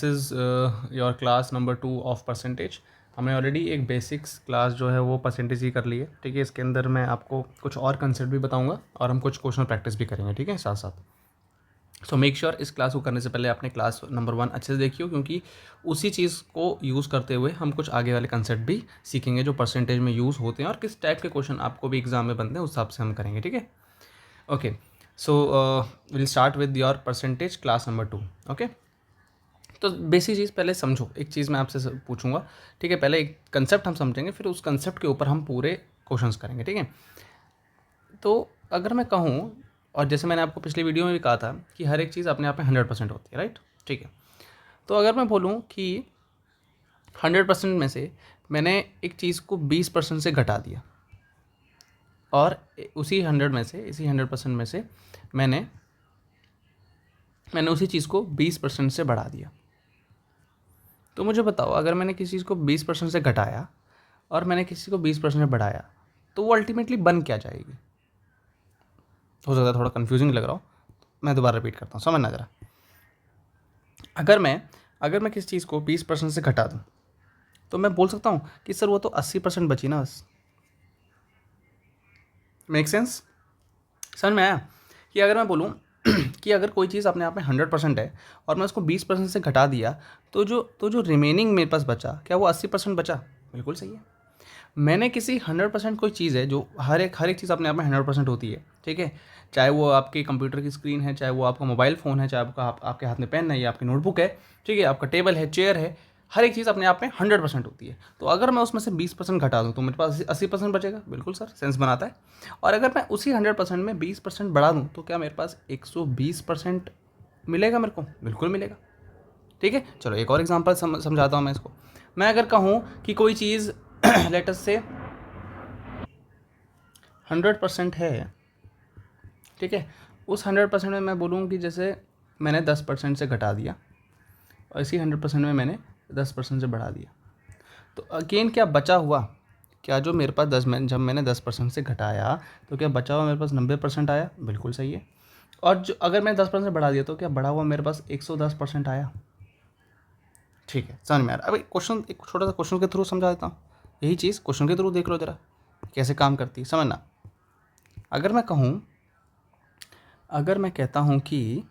This is your class number 2 of percentage. हमने already एक basics class जो है वो परसेंटेज ही कर ली है, ठीक है। इसके अंदर मैं आपको कुछ और कंसेप्ट भी बताऊंगा और हम कुछ क्वेश्चन प्रैक्टिस भी करेंगे, ठीक है, साथ साथ। सो मेक श्योर इस क्लास को करने से पहले आपने क्लास नंबर 1 अच्छे से देखियो, क्योंकि उसी चीज़ को यूज़ करते हुए हम कुछ आगे वाले कंसेप्ट भी सीखेंगे जो परसेंटेज में यूज़ होते हैं और किस टाइप के क्वेश्चन आपको भी एग्जाम में बनते हैं उस हिसाब से हम करेंगे, ठीक है। Okay, so will start with your percentage class number 2। Okay, तो बेसिक चीज़ पहले समझो। एक चीज़ मैं आपसे पूछूंगा, ठीक है। पहले एक कंसेप्ट हम समझेंगे, फिर उस कंसेप्ट के ऊपर हम पूरे क्वेश्चंस करेंगे, ठीक है। तो अगर मैं कहूँ, और जैसे मैंने आपको पिछली वीडियो में भी कहा था कि हर एक चीज़ अपने आप में 100% होती है, राइट, ठीक है। तो अगर मैं बोलूँ कि 100% में से मैंने एक चीज़ को 20% से घटा दिया और उसी 100% में से मैंने उसी चीज़ को 20% से बढ़ा दिया, तो मुझे बताओ, अगर मैंने किसी चीज़ को 20% से घटाया और मैंने किसी को 20% से बढ़ाया, तो वो अल्टीमेटली बन क्या जाएगी। हो सकता है थोड़ा कन्फ्यूजिंग लग रहा हो, मैं दोबारा रिपीट करता हूँ, समझना ज़रा। अगर मैं किसी चीज़ को 20% से घटा दूँ, तो मैं बोल सकता हूँ कि सर वो तो 80% बची ना, बस। Make sense? समझ में आया? कि अगर मैं बोलूँ कि अगर कोई चीज़ अपने आप में 100% है और मैं उसको 20% से घटा दिया, तो जो रिमेनिंग मेरे पास बचा, क्या वो 80% बचा? बिल्कुल सही है। मैंने किसी 100% कोई चीज़ है, जो हर एक चीज़ अपने आप में 100% होती है, ठीक है। चाहे वो आपके कंप्यूटर की स्क्रीन है, चाहे वो आपका मोबाइल फ़ोन है, चाहे आपके हाथ में पेन है या आपकी नोटबुक है, ठीक है, आपका टेबल है, चेयर है, हर एक चीज़ अपने आप में 100% होती है। तो अगर मैं उसमें से 20% घटा दूँ तो मेरे पास 80% बचेगा। बिल्कुल सर, सेंस बनाता है। और अगर मैं उसी 100% में 20% बढ़ा दूँ, तो क्या मेरे पास 120% मिलेगा मेरे को? बिल्कुल मिलेगा, ठीक है। चलो एक और एग्जांपल समझाता हूँ मैं इसको। मैं अगर कहूँ कि कोई चीज़ लेट अस से 100% है, ठीक है, उस 100% में मैं बोलूँ कि जैसे मैंने 10% से घटा दिया और इसी 100% में मैंने 10% से बढ़ा दिया, तो अगेन क्या बचा हुआ? क्या जो मेरे पास जब मैंने 10% से घटाया, तो क्या बचा हुआ मेरे पास 90% आया? बिल्कुल सही है। और जो अगर मैं 10% बढ़ा दिया, तो क्या बढ़ा हुआ मेरे पास 110% आया? ठीक है, समझ में आ रहा है। अभी क्वेश्चन, एक छोटा सा क्वेश्चन के थ्रू समझा देता हूँ। यही चीज़ क्वेश्चन के थ्रू देख लो जरा कैसे काम करती है, समझना। अगर मैं कहता हूँ कि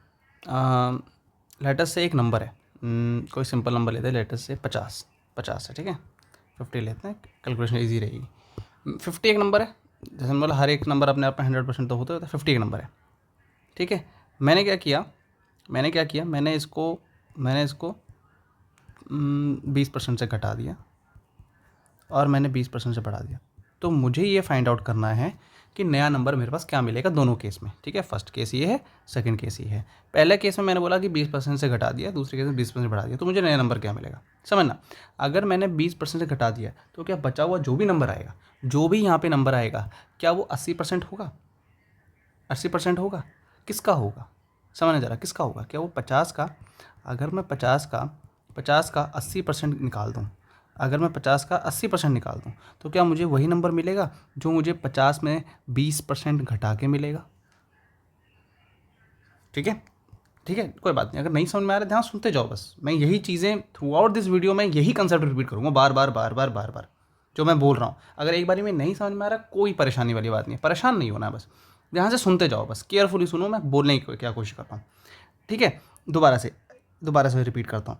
लेटर से एक नंबर है, कोई सिंपल नंबर लेते हैं, लेटर से 50 है, ठीक है, 50 लेते हैं, कैलकुलेशन इजी रहेगी। 50 एक नंबर है, जैसे मतलब हर एक नंबर अपने आप में 100% तो होता है, 50 एक नंबर है, ठीक है। मैंने क्या किया, मैंने इसको 20% से घटा दिया और मैंने 20% से बढ़ा दिया। तो मुझे ये फाइंड आउट करना है कि नया नंबर मेरे पास क्या मिलेगा दोनों केस में, ठीक है। फर्स्ट केस ये है, सेकंड केस ये है। पहले केस में मैंने बोला कि 20% से घटा दिया, दूसरे केस में 20% बढ़ा दिया, तो मुझे नया नंबर क्या मिलेगा, समझना। अगर मैंने 20% से घटा दिया, तो क्या बचा हुआ जो भी नंबर आएगा, जो भी यहाँ पे नंबर आएगा, क्या वो 80% होगा? 80% होगा? किसका होगा? समझना ज़रा, किसका होगा? क्या वो 50 का? अगर मैं 50 का 80% निकाल दूँ, अगर मैं 50 का 80% निकाल दूँ, तो क्या मुझे वही नंबर मिलेगा जो मुझे 50 में 20% घटा के मिलेगा? ठीक है, ठीक है, कोई बात नहीं। अगर नहीं समझ में आ रहा, ध्यान सुनते जाओ बस। मैं यही चीज़ें थ्रू आउट दिस वीडियो में यही कंसेप्ट रिपीट करूँगा बार बार जो मैं बोल रहा हूँ। अगर एक बारी में नहीं समझ में आ रहा, कोई परेशानी वाली बात नहीं है, परेशान नहीं होना, बस ध्यान से सुनते जाओ, बस केयरफुली सुनो, मैं बोलने की क्या कोशिश करता हूँ, ठीक है। दोबारा से रिपीट करता हूँ।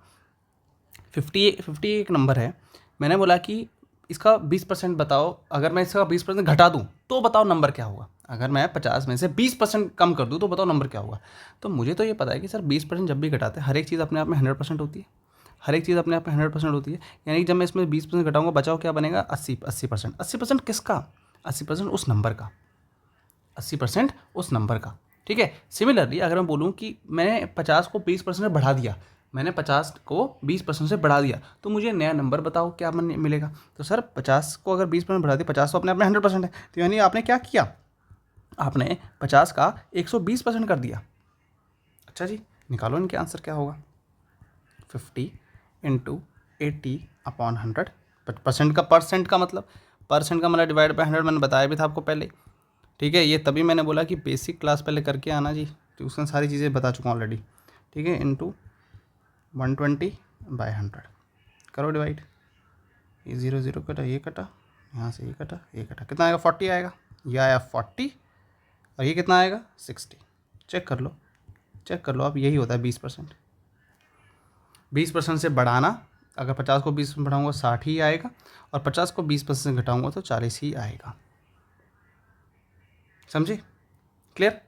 50 एक नंबर है, मैंने बोला कि इसका 20% बताओ। अगर मैं इसका 20% घटा दूँ, तो बताओ नंबर क्या होगा। अगर मैं 50 में से 20% कम कर दूँ, तो बताओ नंबर क्या होगा। तो मुझे तो ये पता है कि सर 20% जब भी घटाते हैं, हर एक चीज़ अपने आप में 100% होती है, हर एक चीज़ अपने आप में 100% होती है। यानी कि जब मैं इसमें 20% घटाऊंगा, बचाओ क्या बनेगा? 80%। 80% किसका? 80% उस नंबर का, 80% उस नंबर का, ठीक है। सिमिलरली अगर मैं बोलूँ कि मैंने 50 को 20% से बढ़ा दिया, मैंने 50 को 20% से बढ़ा दिया, तो मुझे नया नंबर बताओ क्या मिलेगा। तो सर 50 को अगर 20% बढ़ा दिया, 50 तो अपने आप में 100% है, तो यानी आपने क्या किया, आपने 50 का 120% कर दिया। अच्छा जी, निकालो इनके आंसर क्या होगा। 50 इंटू 80/100, परसेंट का मतलब डिवाइड बाई 100, मैंने बताया भी था आपको पहले, ठीक है। ये तभी मैंने बोला कि बेसिक क्लास पहले करके आना जी, ट्यूशन सारी चीज़ें बता चुका हूँ ऑलरेडी, ठीक है। इंटू 120/100 करो डिवाइड। ये 0 0 कटा, ये कटा, यहाँ से ये कटा, ये कटा, कितना आएगा? 40 आएगा। ये आया 40 और ये कितना आएगा? 60। चेक कर लो, चेक कर लो आप, यही होता है 20%। 20% से बढ़ाना, अगर 50 को 20 में बढ़ाऊँगा 60 ही आएगा, और 50 को 20% से घटाऊँगा तो 40 ही आएगा। समझे? क्लियर?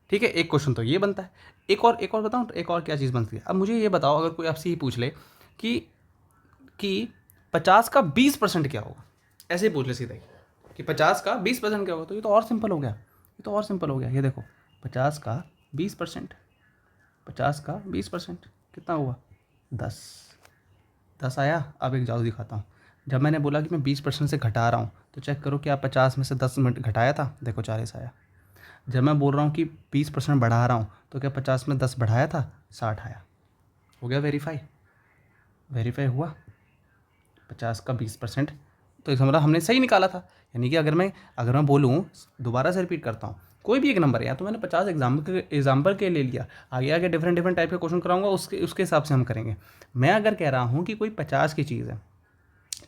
ठीक है, एक क्वेश्चन तो ये बनता है। एक और बताऊँ, एक और क्या चीज़ बनती है। अब मुझे ये बताओ, अगर कोई आपसे ही पूछ ले कि 50 का 20% क्या होगा, ऐसे ही पूछ ले सीधा ही कि 50 का 20% क्या होगा, तो ये तो और सिंपल हो गया, ये तो और सिंपल हो गया। ये देखो, 50 का 20%, 50 का 20% कितना हुआ? 10 आया। अब एक जादू दिखाता हूँ। जब मैंने बोला कि मैं 20% से घटा रहा हूँ, तो चेक करो क्या 50 में से 10 मिनट घटाया था? देखो 40 आया। जब मैं बोल रहा हूँ कि 20% बढ़ा रहा हूँ, तो क्या 50 में 10 बढ़ाया था? 60 आया। हो गया वेरीफाई? वेरीफाई हुआ 50 का 20%। तो इसका मतलब हमने सही निकाला था। यानी कि अगर मैं बोलूँ, दोबारा से रिपीट करता हूँ, कोई भी एक नंबर है, या तो मैंने 50 एग्जाम्पल के ले लिया, आगे डिफरेंट टाइप के क्वेश्चन कराऊंगा, उसके हिसाब से हम करेंगे। मैं अगर कह रहा हूँ कि कोई 50 की चीज़ है,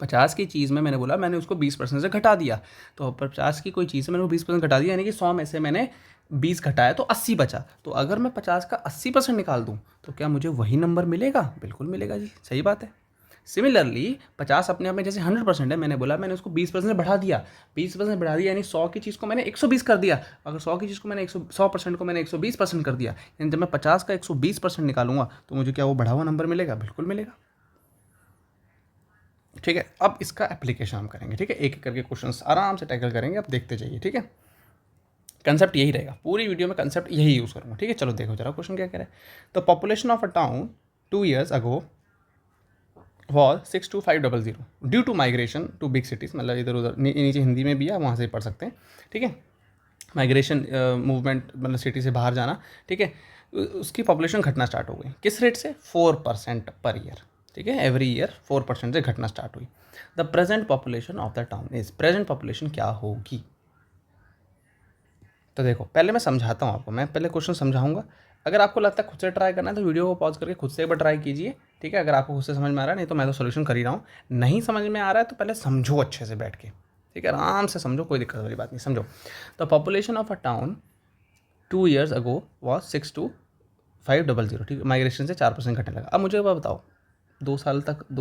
50 की चीज़ में मैंने बोला मैंने उसको 20% से घटा दिया, तो 50 की कोई चीज़ है मैंने वो 20% घटा दिया, यानी कि 100 में से मैंने 20 घटाया तो 80 बचा। तो अगर मैं 50 का 80% निकाल दूँ तो क्या मुझे वही नंबर मिलेगा? बिल्कुल मिलेगा जी, सही बात है। सिमिलरली 50 अपने आप में जैसे 100% है, मैंने बोला मैंने उसको 20% बढ़ा दिया, 20% बढ़ा दिया, यानी 100 की चीज़ को मैंने 120 कर दिया। अगर 100 की चीज़ को मैंने 100% को मैंने 120% कर दिया, यानी जब मैं 50 का 120% निकालूंगा तो मुझे क्या वो बढ़ा हुआ नंबर मिलेगा? बिल्कुल मिलेगा। ठीक है, अब इसका एप्लीकेशन हम करेंगे। ठीक है, एक एक करके क्वेश्चंस आराम से टैकल करेंगे, आप देखते जाइए। ठीक है, कंसेप्ट यही रहेगा, पूरी वीडियो में कंसेप्ट यही यूज़ करूँगा। ठीक है, चलो देखो जरा क्वेश्चन क्या कह रहा है। तो population of a town 2 years ago was 62500 due to migration to big cities, मतलब इधर उधर नीचे हिंदी में भी है, वहाँ से पढ़ सकते हैं। ठीक है, माइग्रेशन मूवमेंट मतलब सिटी से बाहर जाना। ठीक है, उसकी पॉपुलेशन घटना स्टार्ट हो गई, किस रेट से? 4% पर ईयर। ठीक है, एवरी ईयर 4% से घटना स्टार्ट हुई। The present population of the town is, present population क्या होगी? तो देखो, पहले मैं समझाता हूँ आपको, मैं पहले क्वेश्चन समझाऊंगा। अगर आपको लगता है खुद से ट्राई करना है तो वीडियो को पॉज करके खुद से एक बार ट्राई कीजिए। ठीक है, अगर आपको खुद से समझ में आ रहा है, नहीं तो मैं तो सोल्यूशन कर ही रहा हूँ। नहीं समझ में आ रहा है तो पहले समझो अच्छे से बैठ के। ठीक है, आराम से समझो, कोई दिक्कत वाली बात नहीं, समझो। The population of a town 2 years ago was 62500। ठीक है, माइग्रेशन से 4% घटने लगा। अब मुझे एक बात बताओ, 2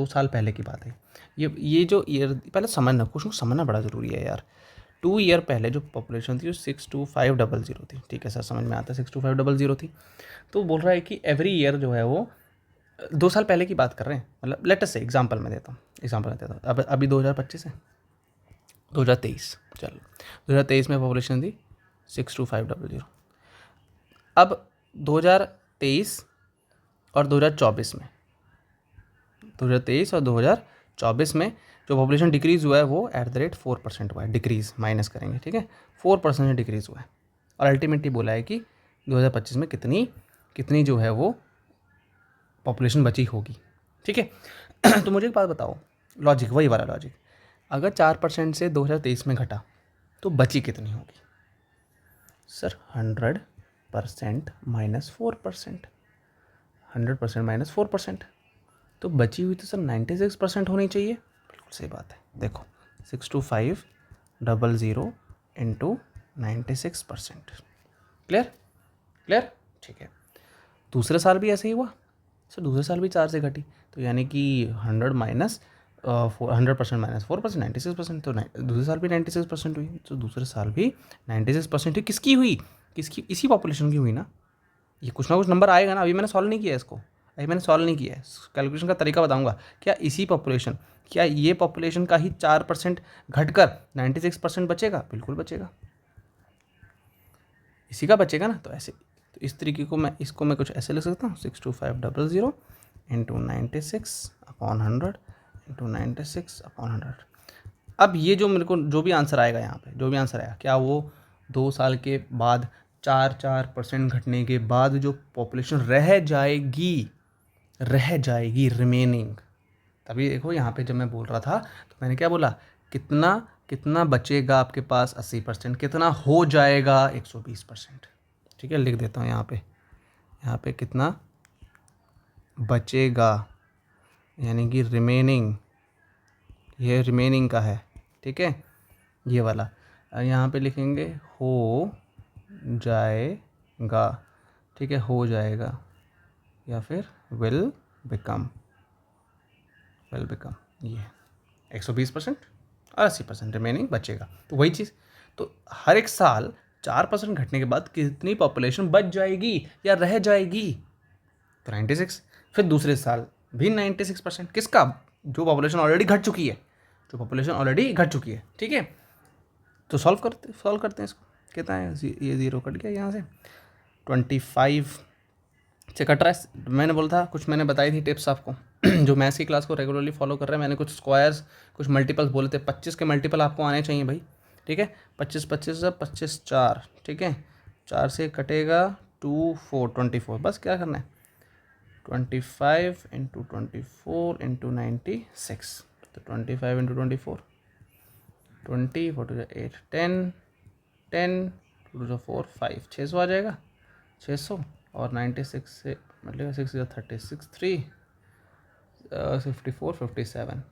साल पहले की बात है ये जो ईयर, पहले समझना, क्वेश्चन को समझना बड़ा ज़रूरी है यार। 2 ईयर पहले जो पॉपुलेशन थी वो 62500 थी। ठीक है सर, समझ में आता है, 62500 थी। तो बोल रहा है कि एवरी ईयर जो है वो 2 साल पहले की बात कर रहे हैं, मतलब लेटेस्ट से एग्जाम्पल में देता हूँ। अब अभी 2025 है, 2023, चलो 2023 में पॉपुलेशन थी 62500। अब 2023 और 2024 में, 2023 और 2024 में जो पॉपुलेशन डिक्रीज़ हुआ है वो @4% हुआ है, डिक्रीज़ माइनस करेंगे। ठीक है, 4% डिक्रीज़ हुआ है। और अल्टीमेटली बोला है कि 2025 में कितनी जो है वो पॉपुलेशन बची होगी। ठीक है तो मुझे एक बात बताओ, लॉजिक वही वाला लॉजिक, अगर 4% से 2023 में घटा तो बची कितनी होगी? सर 100% माइनस 4%, 100% माइनस 4%, तो बची हुई तो सर 96% होनी चाहिए। बिल्कुल सही बात है। देखो 62500 इंटू 96%, क्लियर। ठीक है, दूसरे साल भी ऐसे ही हुआ सर, दूसरे साल भी 4 से घटी, तो यानी कि 100% माइनस 4%, 96%, तो दूसरे साल भी 96% हुई, तो दूसरे साल भी 96% हुई। किसकी हुई? इसी पॉपुलेशन की हुई ना। ये कुछ ना कुछ नंबर आएगा ना, अभी मैंने सॉल्व नहीं किया इसको, अभी मैंने सॉल्व नहीं किया है, कैलकुलेशन का तरीका बताऊंगा। क्या ये पॉपुलेशन का ही 4% घटकर 96% बचेगा? बिल्कुल बचेगा, इसी का बचेगा ना। तो ऐसे, तो इस तरीके को मैं कुछ ऐसे लिख सकता हूँ, 62500 इंटू 96/100 इंटू 96/100। अब ये जो मेरे को जो भी आंसर आएगा यहाँ पे, जो भी आंसर आएगा, क्या वो 2 साल के बाद 4% घटने के बाद जो पॉपुलेशन रह जाएगी रिमेनिंग, तभी देखो यहाँ पे जब मैं बोल रहा था तो मैंने क्या बोला, कितना बचेगा आपके पास? 80%। कितना हो जाएगा? 120%। ठीक है, लिख देता हूँ यहाँ पे कितना बचेगा, यानी कि रिमेनिंग, ये रिमेनिंग का है, ठीक है, ये वाला। यहाँ पे लिखेंगे हो जाएगा, ठीक है, हो जाएगा, या फिर विल बिकम, ये 120% और 80% रिमेनिंग बचेगा। तो वही चीज़, तो हर एक साल 4% घटने के बाद कितनी पॉपुलेशन बच जाएगी या रह जाएगी? तो 96। फिर दूसरे साल भी 96%, किसका? जो पॉपुलेशन ऑलरेडी घट चुकी है, जो पॉपुलेशन ऑलरेडी घट चुकी है, ठीक है। तो सॉल्व करते हैं इसको। कितना है ये, 0 कट गया यहाँ से, 25 से कट रहा है। मैंने बोला था, कुछ मैंने बताई थी टिप्स आपको जो मैथ्स की क्लास को रेगुलरली फॉलो कर रहे हैं, मैंने कुछ स्क्वायर्स, कुछ मल्टीपल्स बोले थे। 25 के मल्टीपल आपको आने चाहिए भाई, ठीक है। 25 25 25 4, ठीक है, 4 से कटेगा 2 4 24। बस क्या करना है, 25 इंटू 24 इंटू 96, तो 25 इंटू 24, 20 4 टू 8 10 10 2 टू 4 5, 600 आ जाएगा, 600। और 96 से मतलब 6 36 3 54 57,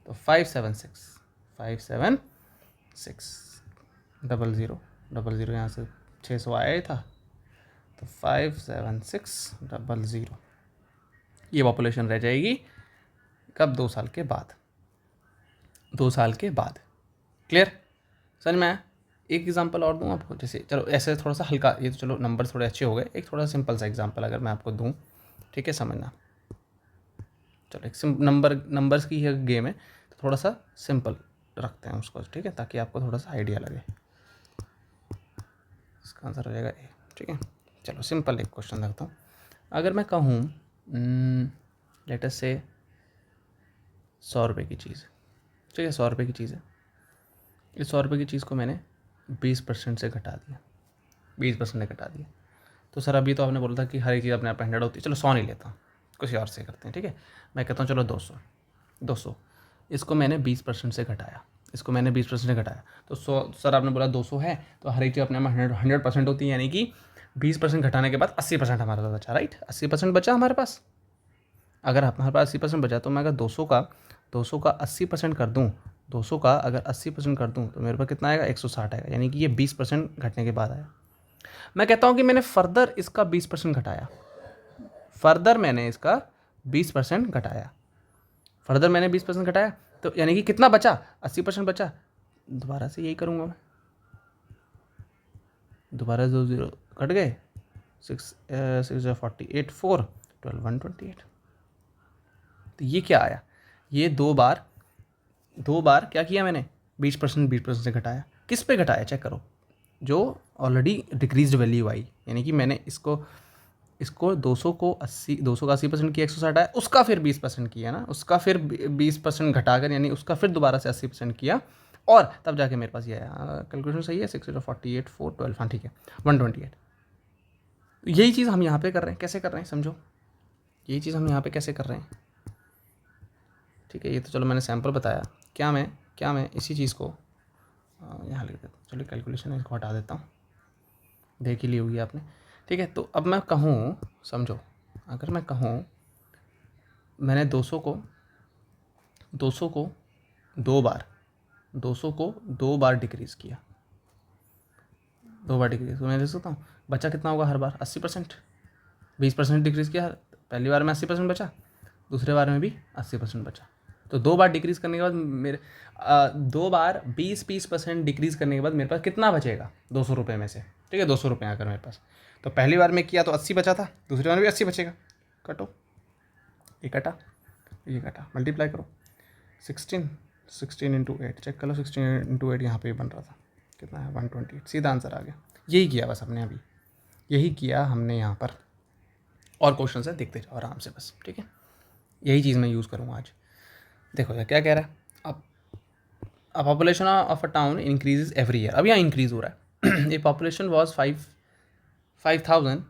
तो 576 00 यहाँ से 600 आया ही था, तो 57600 ये पॉपुलेशन रह जाएगी। कब? 2 साल के बाद, 2 साल के बाद। क्लियर? समझ में आया? एक एग्जांपल और दूँ आपको, जैसे चलो ऐसे थोड़ा सा हल्का, ये तो चलो नंबर थोड़े अच्छे हो गए, एक थोड़ा सिंपल सा एग्जांपल अगर मैं आपको दूँ, ठीक है, समझना। चलो एक नंबर्स की ये गेम है, तो थोड़ा सा सिंपल रखते हैं उसको, ठीक है, ताकि आपको थोड़ा सा आइडिया लगे। इसका आंसर हो जाएगा ए, ठीक है। चलो सिंपल एक क्वेश्चन रखता हूँ। अगर मैं कहूँ लेट अस से 100 रुपये की चीज़, ठीक है, 100 रुपये की चीज़ है। इस 100 रुपये की चीज़ को मैंने 20% से घटा दिया, 20% से घटा दिया। तो सर अभी तो आपने बोला था कि हर एक चीज़ अपने आप 100 होती है, चलो 100 नहीं लेता हूँ, कुछ और से करते हैं, ठीक है। मैं कहता हूँ चलो 200, इसको मैंने 20% से घटाया, इसको मैंने 20% से घटाया, तो 100, सर आपने बोला 200 है, तो हर एक चीज़ अपने आप 100% होती है, यानी कि 20% घटाने के बाद 80% हमारे पास बचा, राइट, 80% बचा हमारे पास। अगर हमारे पास 80% बचा, तो मैं अगर 200 का 80% कर दूँ, 200 का अगर 80% कर दूँ, तो मेरे पास कितना आएगा, 160 आएगा, यानी कि ये 20% घटने के बाद आया। मैं कहता हूँ कि मैंने फर्दर इसका 20% घटाया, फर्दर मैंने इसका 20% घटाया, फर्दर मैंने 20% घटाया, तो यानी कि कितना बचा, 80% बचा। दोबारा से यही करूँगा मैं, दोबारा 2 0 कट गए, 6 6 48 4 12 128। तो ये क्या आया, ये दो बार क्या किया मैंने, 20% से घटाया। किस पे घटाया, चेक करो, जो ऑलरेडी डिक्रीज्ड वैल्यू आई, यानी कि मैंने इसको 200 का 80% किया, 160 आया, उसका फिर 20% किया ना, उसका फिर 20% घटाकर, यानी उसका फिर दोबारा से 80% किया, और तब जाके मेरे पास ये आया। कैलकुलेशन सही है, 6 48 4 12, हाँ ठीक है, 128। यही चीज़ हम यहाँ पे कर रहे हैं, कैसे कर रहे हैं समझो, यही चीज़ हम यहाँ पे कैसे कर रहे हैं, ठीक है। ये तो चलो मैंने सैम्पल बताया, क्या मैं इसी चीज़ को यहाँ लिख देता हूँ, चलो कैलकुलेशन इसको हटा देता हूँ, देख ही ली होगी आपने, ठीक है। तो अब मैं कहूँ, समझो, अगर मैं कहूँ मैंने 200 को 2 बार 2 बार डिक्रीज़ किया, 2 बार डिक्रीज़, तो मैं देख सकता हूँ बचा कितना होगा हर बार, 80%, 20% डिक्रीज़ किया, पहली बार में 80% बचा, दूसरे बार में भी 80% बचा। तो 2 बार डिक्रीज़ करने के बाद मेरे 2 बार 20% डिक्रीज़ करने के बाद मेरे पास कितना बचेगा, 200 रुपये में से, ठीक है, 200 रुपये आकर मेरे पास। तो पहली बार में किया तो 80 बचा था, दूसरी बार में भी 80 बचेगा, कटो, ये कटा, मल्टीप्लाई करो, 16 इंटू 8, चेक कर लो, 16 इंटू 8 यहाँ पे बन रहा था, कितना है, 128, सीधा आंसर आ गया। यही किया बस हमने अभी, यही किया हमने यहाँ पर, और क्वेश्चन है देखते जाओ आराम से बस, ठीक है। यही चीज़ मैं यूज़ करूँगा आज। देखो यार क्या कह रहा है, अब population of a town increases every year, अब यहाँ इंक्रीज़ हो रहा है। ए पॉपुलेशन वॉज 5,000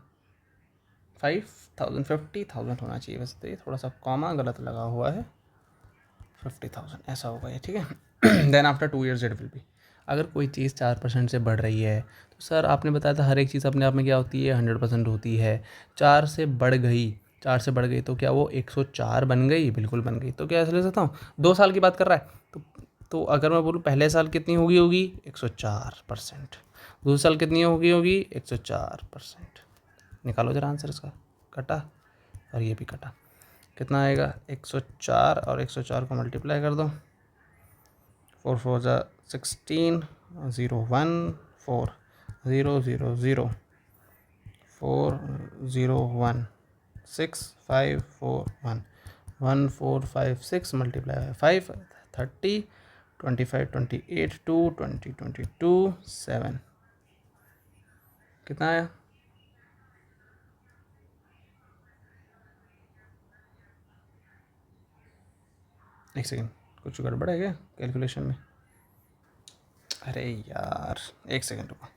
50,000 होना चाहिए वैसे, तो ये थोड़ा सा कॉमा गलत लगा हुआ है, 50,000 ऐसा होगा ये, ठीक है। Then after 2 years it will be, अगर कोई चीज़ 4% से बढ़ रही है, तो सर आपने बताया था हर एक चीज़ अपने आप में क्या होती है, 100% होती है, 4 से बढ़ गई 4 से बढ़ गई तो क्या वो 104 बन गई? बिल्कुल बन गई। तो क्या ऐसे ले सकता हूँ, 2 साल की बात कर रहा है तो अगर मैं बोलूँ पहले साल कितनी होगी 104%, दूसरे साल कितनी होगी 104%। निकालो जरा आंसर इसका। कटा और ये भी कटा, कितना आएगा 104 और 104 को मल्टीप्लाई कर दो, 4 4 ज़ा 16, 0 1 4 0 0 0 4 0 1 6 5 4 1 1 4 5 6 मल्टीप्लाई 5 30 25 28 2 20 22 7 कितना आया? एक सेकेंड, कुछ गड़बड़ है क्या कैलकुलेशन में? अरे यार एक सेकेंड रुको।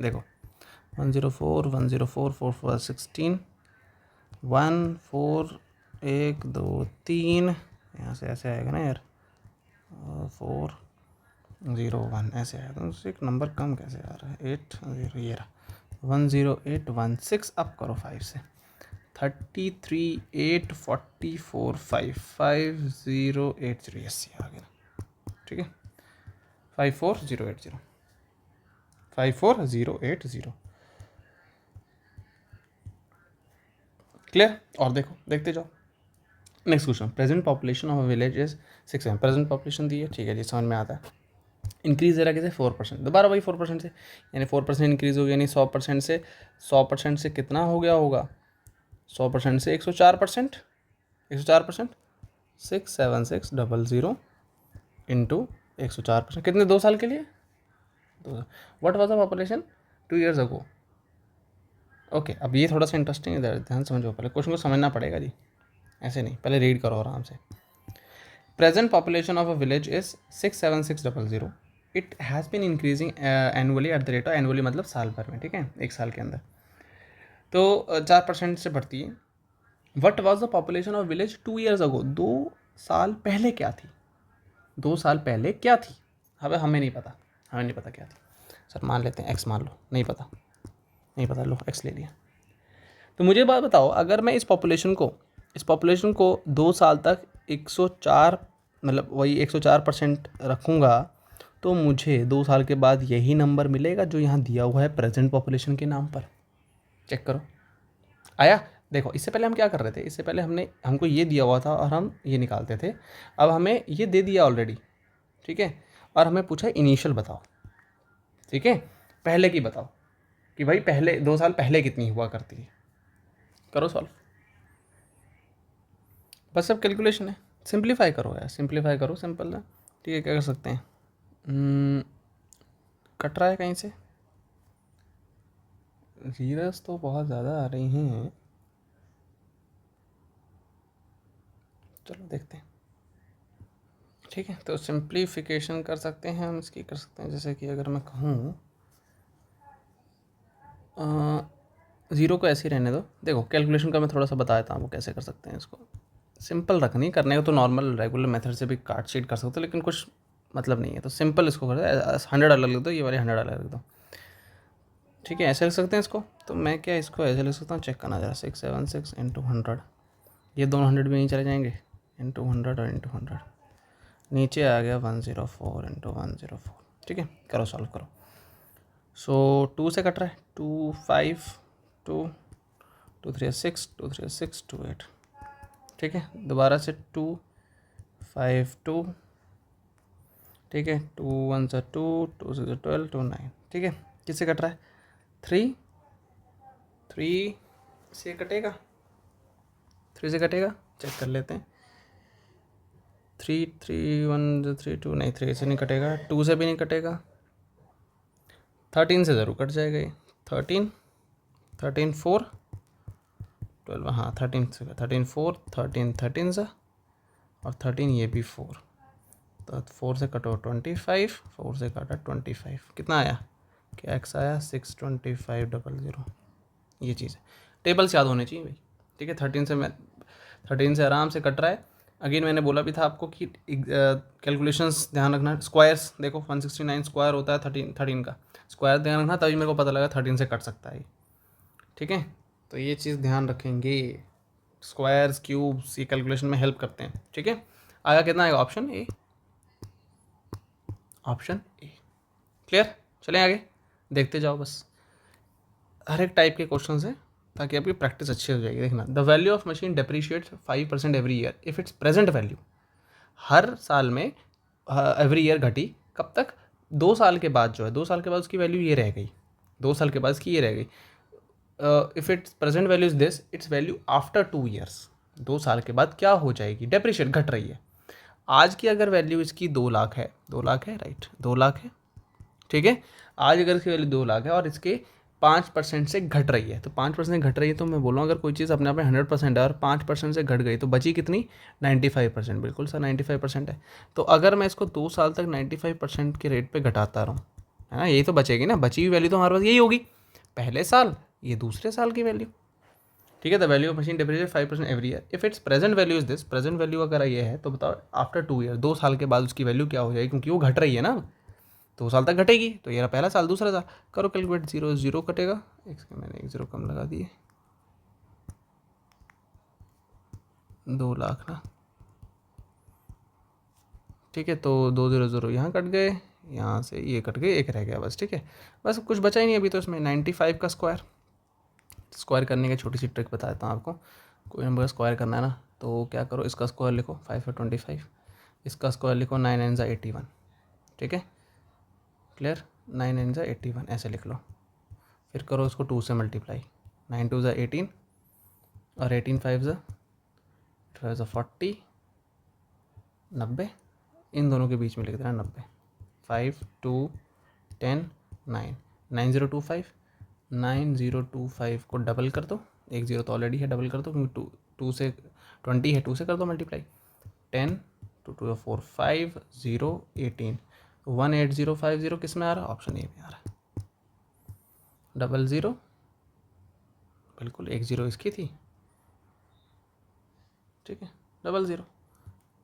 देखो 104 104 4 4 16 1 4 1 2 3, यहाँ से ऐसे आएगा ना यार, 4 0 1 ऐसे आएगा, तो उससे एक नंबर कम कैसे आ रहा है? 8 0 ये रहा 10816। अब करो 5 से 33 8 44 5 5080, यस ये आ गया। ठीक है 54080 54080 क्लियर। और देखो देखते जाओ next question. Present population of a village is 6। Present population दी है, ठीक है जी, समझ में आता है। इंक्रीज दे रहा कैसे 4%, दोबारा वही 4% से, यानी 4% इंक्रीज हो गया, यानी 100% से कितना हो गया होगा? 100% से 104%, 104% 67600 इंटू 104%, कितने 2 साल के लिए? What was the population 2 years ago. Okay, अब ये थोड़ा सा इंटरेस्टिंग है, ध्यान समझो, पहले क्वेश्चन को समझना पड़ेगा जी, ऐसे नहीं, पहले रीड करो आराम से। Present population of a village is 67600। It has been increasing annually at the rate of, annually मतलब साल भर में, ठीक है, एक साल के अंदर, तो 4% से बढ़ती है। What was the population of village 2 years ago. 2 साल पहले क्या थी? 2 साल पहले क्या थी? हमें नहीं पता, हमें नहीं पता क्या थी। सर मान लेते हैं एक्स, मान लो नहीं पता, नहीं पता, लो एक्स ले लिया। तो मुझे बात बताओ, अगर मैं इस पॉपुलेशन को 2 साल तक 104, मतलब वही 104% रखूँगा, तो मुझे 2 साल के बाद यही नंबर मिलेगा जो यहाँ दिया हुआ है प्रेजेंट पॉपुलेशन के नाम पर। चेक करो आया। देखो इससे पहले हम क्या कर रहे थे, इससे पहले हमको ये दिया हुआ था और हम ये निकालते थे। अब हमें ये दे दिया ऑलरेडी, ठीक है, और हमें पूछा इनिशियल बताओ, ठीक है, पहले की बताओ कि भाई पहले 2 साल पहले कितनी हुआ करती है। करो सॉल्व, बस सब कैलकुलेशन है, सिंप्लीफाई करो यार, सिंप्लीफाई करो, सिंपल है। ठीक है, क्या कर सकते हैं, कट रहा है कहीं से, जीरस तो बहुत ज़्यादा आ रही हैं, चलो देखते हैं। ठीक है, तो सिंप्लीफिकेशन कर सकते हैं हम इसकी, कर सकते हैं, जैसे कि अगर मैं कहूँ 0 को ऐसे ही रहने दो। देखो कैलकुलेशन का मैं थोड़ा सा बता देता हूँ वो कैसे कर सकते हैं इसको। सिंपल रखनी, करने को तो नॉर्मल रेगुलर मेथड से भी काट शीट कर सकते हो, लेकिन कुछ मतलब नहीं है, तो सिंपल इसको कर दो, 100 अलग लिख दो, ये वाले 100 अलग लिख दो। ठीक है, ऐसे लिख सकते हैं इसको, तो मैं क्या इसको ऐसे लिख सकता हूँ, चेक करना जरा, 676 इंटू 100, ये दोनों 100 भी नहीं चले जाएंगे, इंटू 100 और इंटू 100, नीचे आ गया 104 इंटू 104। ठीक है, करो सॉल्व करो। सो 2 से कट रहा है, 2 5 2 2 3 6 2 3 6 2 8। ठीक है, दोबारा से 2 5 2, ठीक है, 2 1 से 2 2 6 12 2 9। ठीक है, किससे कट रहा है, 3 3 से कटेगा, 3 से कटेगा, चेक कर लेते हैं। 3 3 1 3 2, नहीं 3 से नहीं कटेगा, 2 से भी नहीं कटेगा, 13 से ज़रूर कट जाएगा ये, 13 13 4 12, हाँ 13 से, 13 4 13 13 से, और 13 ये भी 4, तो 4 से कटो 25, 4 से काटा 25, कितना आया, क्या एक्स आया 62500। ये चीज़ है, टेबल्स याद होने चाहिए भाई। ठीक है, 13 से आराम से कट रहा है। अगेन मैंने बोला भी था आपको कि कैलकुलेशंस ध्यान रखना, स्क्वायर्स देखो 169 स्क्वायर होता है 13 का स्क्वायर ध्यान रखना, तभी मेरे को पता लगा 13 से कट सकता है। ठीक है, तो ये चीज़ ध्यान रखेंगे, स्क्वायर्स क्यूब्स ये कैलकुलेशन में हेल्प करते हैं। ठीक है, आगे कितना आएगा? Option A, option A. Clear, चलें आगे देखते जाओ, बस हर एक टाइप के क्वेश्चन हैं ताकि आपकी प्रैक्टिस अच्छी हो जाएगी। देखना, the value of machine depreciates 5% every year if it's present value, हर साल में एवरी ईयर घटी, कब तक? 2 साल के बाद जो है, 2 साल के बाद उसकी वैल्यू ये रह गई, 2 साल के बाद इसकी ये रह गई। If it's present value is this, it's value after 2 years, 2 साल के बाद क्या हो जाएगी? डेप्रिशिएट, घट रही है। आज की अगर वैल्यू इसकी 2 लाख है, 2 लाख है, राइट, 2 लाख है, ठीक है, आज अगर इसकी वैल्यू 2 लाख है और इसके 5% से घट रही है, तो 5% घट रही है, तो मैं बोल रहा हूँ अगर कोई चीज़ अपने आप में 100% है और 5% से घट गई तो बची कितनी? 95%। बिल्कुल सर, 95% है। तो अगर मैं इसको 2 साल तक 95% के रेट पे घटाता रहूँ, है ना, यही तो बचेगी ना, बची हुई वैल्यू तो हमारे पास यही होगी, पहले साल, ये दूसरे साल की वैल्यू। ठीक है, the value of machine depreciate 5% every year if it's present value is this, present value अगर ये है तो बताओ आफ्टर 2 ईयर, 2 साल के बाद उसकी वैल्यू क्या हो जाएगी, क्योंकि वो घट रही है ना, 2 साल तक घटेगी। तो ये रहा पहला साल, दूसरा साल, करो कैलकुलेट, 0 0 कटेगा, मैंने 1 0 कम लगा दिए, 2 लाख ना, ठीक है, तो 2 0 0 यहाँ कट गए, यहाँ से ये कट गए, एक रह गया बस। ठीक है, बस कुछ बचा ही नहीं अभी तो इसमें। 95 का स्क्वायर, स्क्वायर करने की छोटी सी ट्रिक बताता हूँ आपको। कोई नंबर स्क्वायर करना है ना, तो क्या करो, इसका स्क्वायर लिखो 5 और 25, इसका स्क्वायर लिखो 9 9 ज़ा 81। ठीक है, क्लियर, 9 9 ज़ा 81 ऐसे लिख लो, फिर करो इसको 2 से मल्टीप्लाई, 9 2 ज़ा 18 और 18 5 ज़ा 40, 90, इन दोनों के बीच में लिख देना 90, 5 2 10 9 9025, 9025 को डबल कर दो, 1 0 तो ऑलरेडी है, डबल कर दो क्योंकि 2 से 20 है, 2 से कर दो मल्टीप्लाई, 10 2 2 4 5 0 18, 18050 किस में आ रहा है? ऑप्शन ए में आ रहा है, 00, बिल्कुल 1 0 इसकी थी, ठीक है, 00,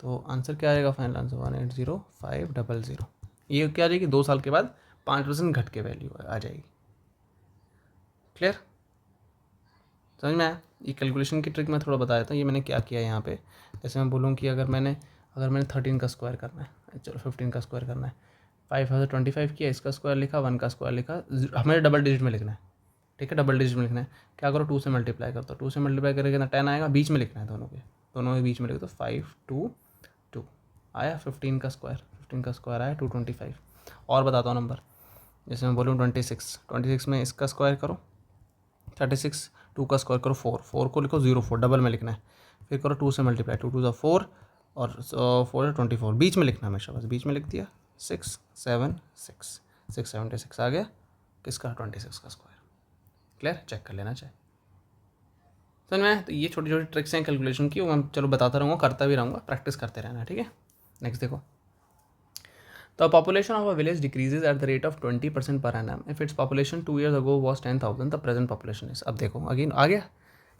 तो आंसर क्या आएगा? Final answer 1805000। ये क्या आ जाएगी? 2 साल के बाद 5% घट के वैल्यू आ जाएगी। क्लियर, समझ में आया? ये कैलकुलेशन की ट्रिक मैं थोड़ा बता देता हूँ। ये मैंने क्या किया यहाँ पे, जैसे मैं बोलूँ कि अगर मैंने 13 का स्क्वायर करना है, चलो 15 का स्क्वायर करना है, 5025 किया, इसका स्क्वायर लिखा, 1 का स्क्वायर लिखा, हमें डबल डिजिट में लिखना है। ठीक है, डबल डिजिट में लिखना है, क्या करो 2 से मल्टीप्लाई कर दो, 2 से मल्टीप्लाई करके कितना 10 आएगा, बीच में लिखना है, दोनों के बीच में लिख दो, 5 2 2 आया। 15 का स्क्वायर आया 225। और बताता हूँ नंबर, जैसे मैं बोलूँ 26 में इसका स्क्वायर करो 36, 2 का स्क्वायर करो 4 को लिखो 04, डबल में लिखना है, फिर करो 2 से मल्टीप्लाई, 2 2 ज़ा 4 और 4 24, बीच में लिखना है हमेशा, बस बीच में लिख दिया, 676 676 आ गया, किसका? 26 का स्क्वायर। क्लियर, चेक कर लेना चाहिए, समझ में? तो ये छोटी छोटी ट्रिक्स हैं कैलकुलेशन की, वो मैं चलो बताता रहूँगा, करता भी रहूँगा, प्रैक्टिस करते रहना, ठीक है। नेक्स्ट देखो, The population of a village decreases at the rate of 20% per annum. If its population 2 years ago was 10,000, the present population is। अब देखो अगेन आ गया,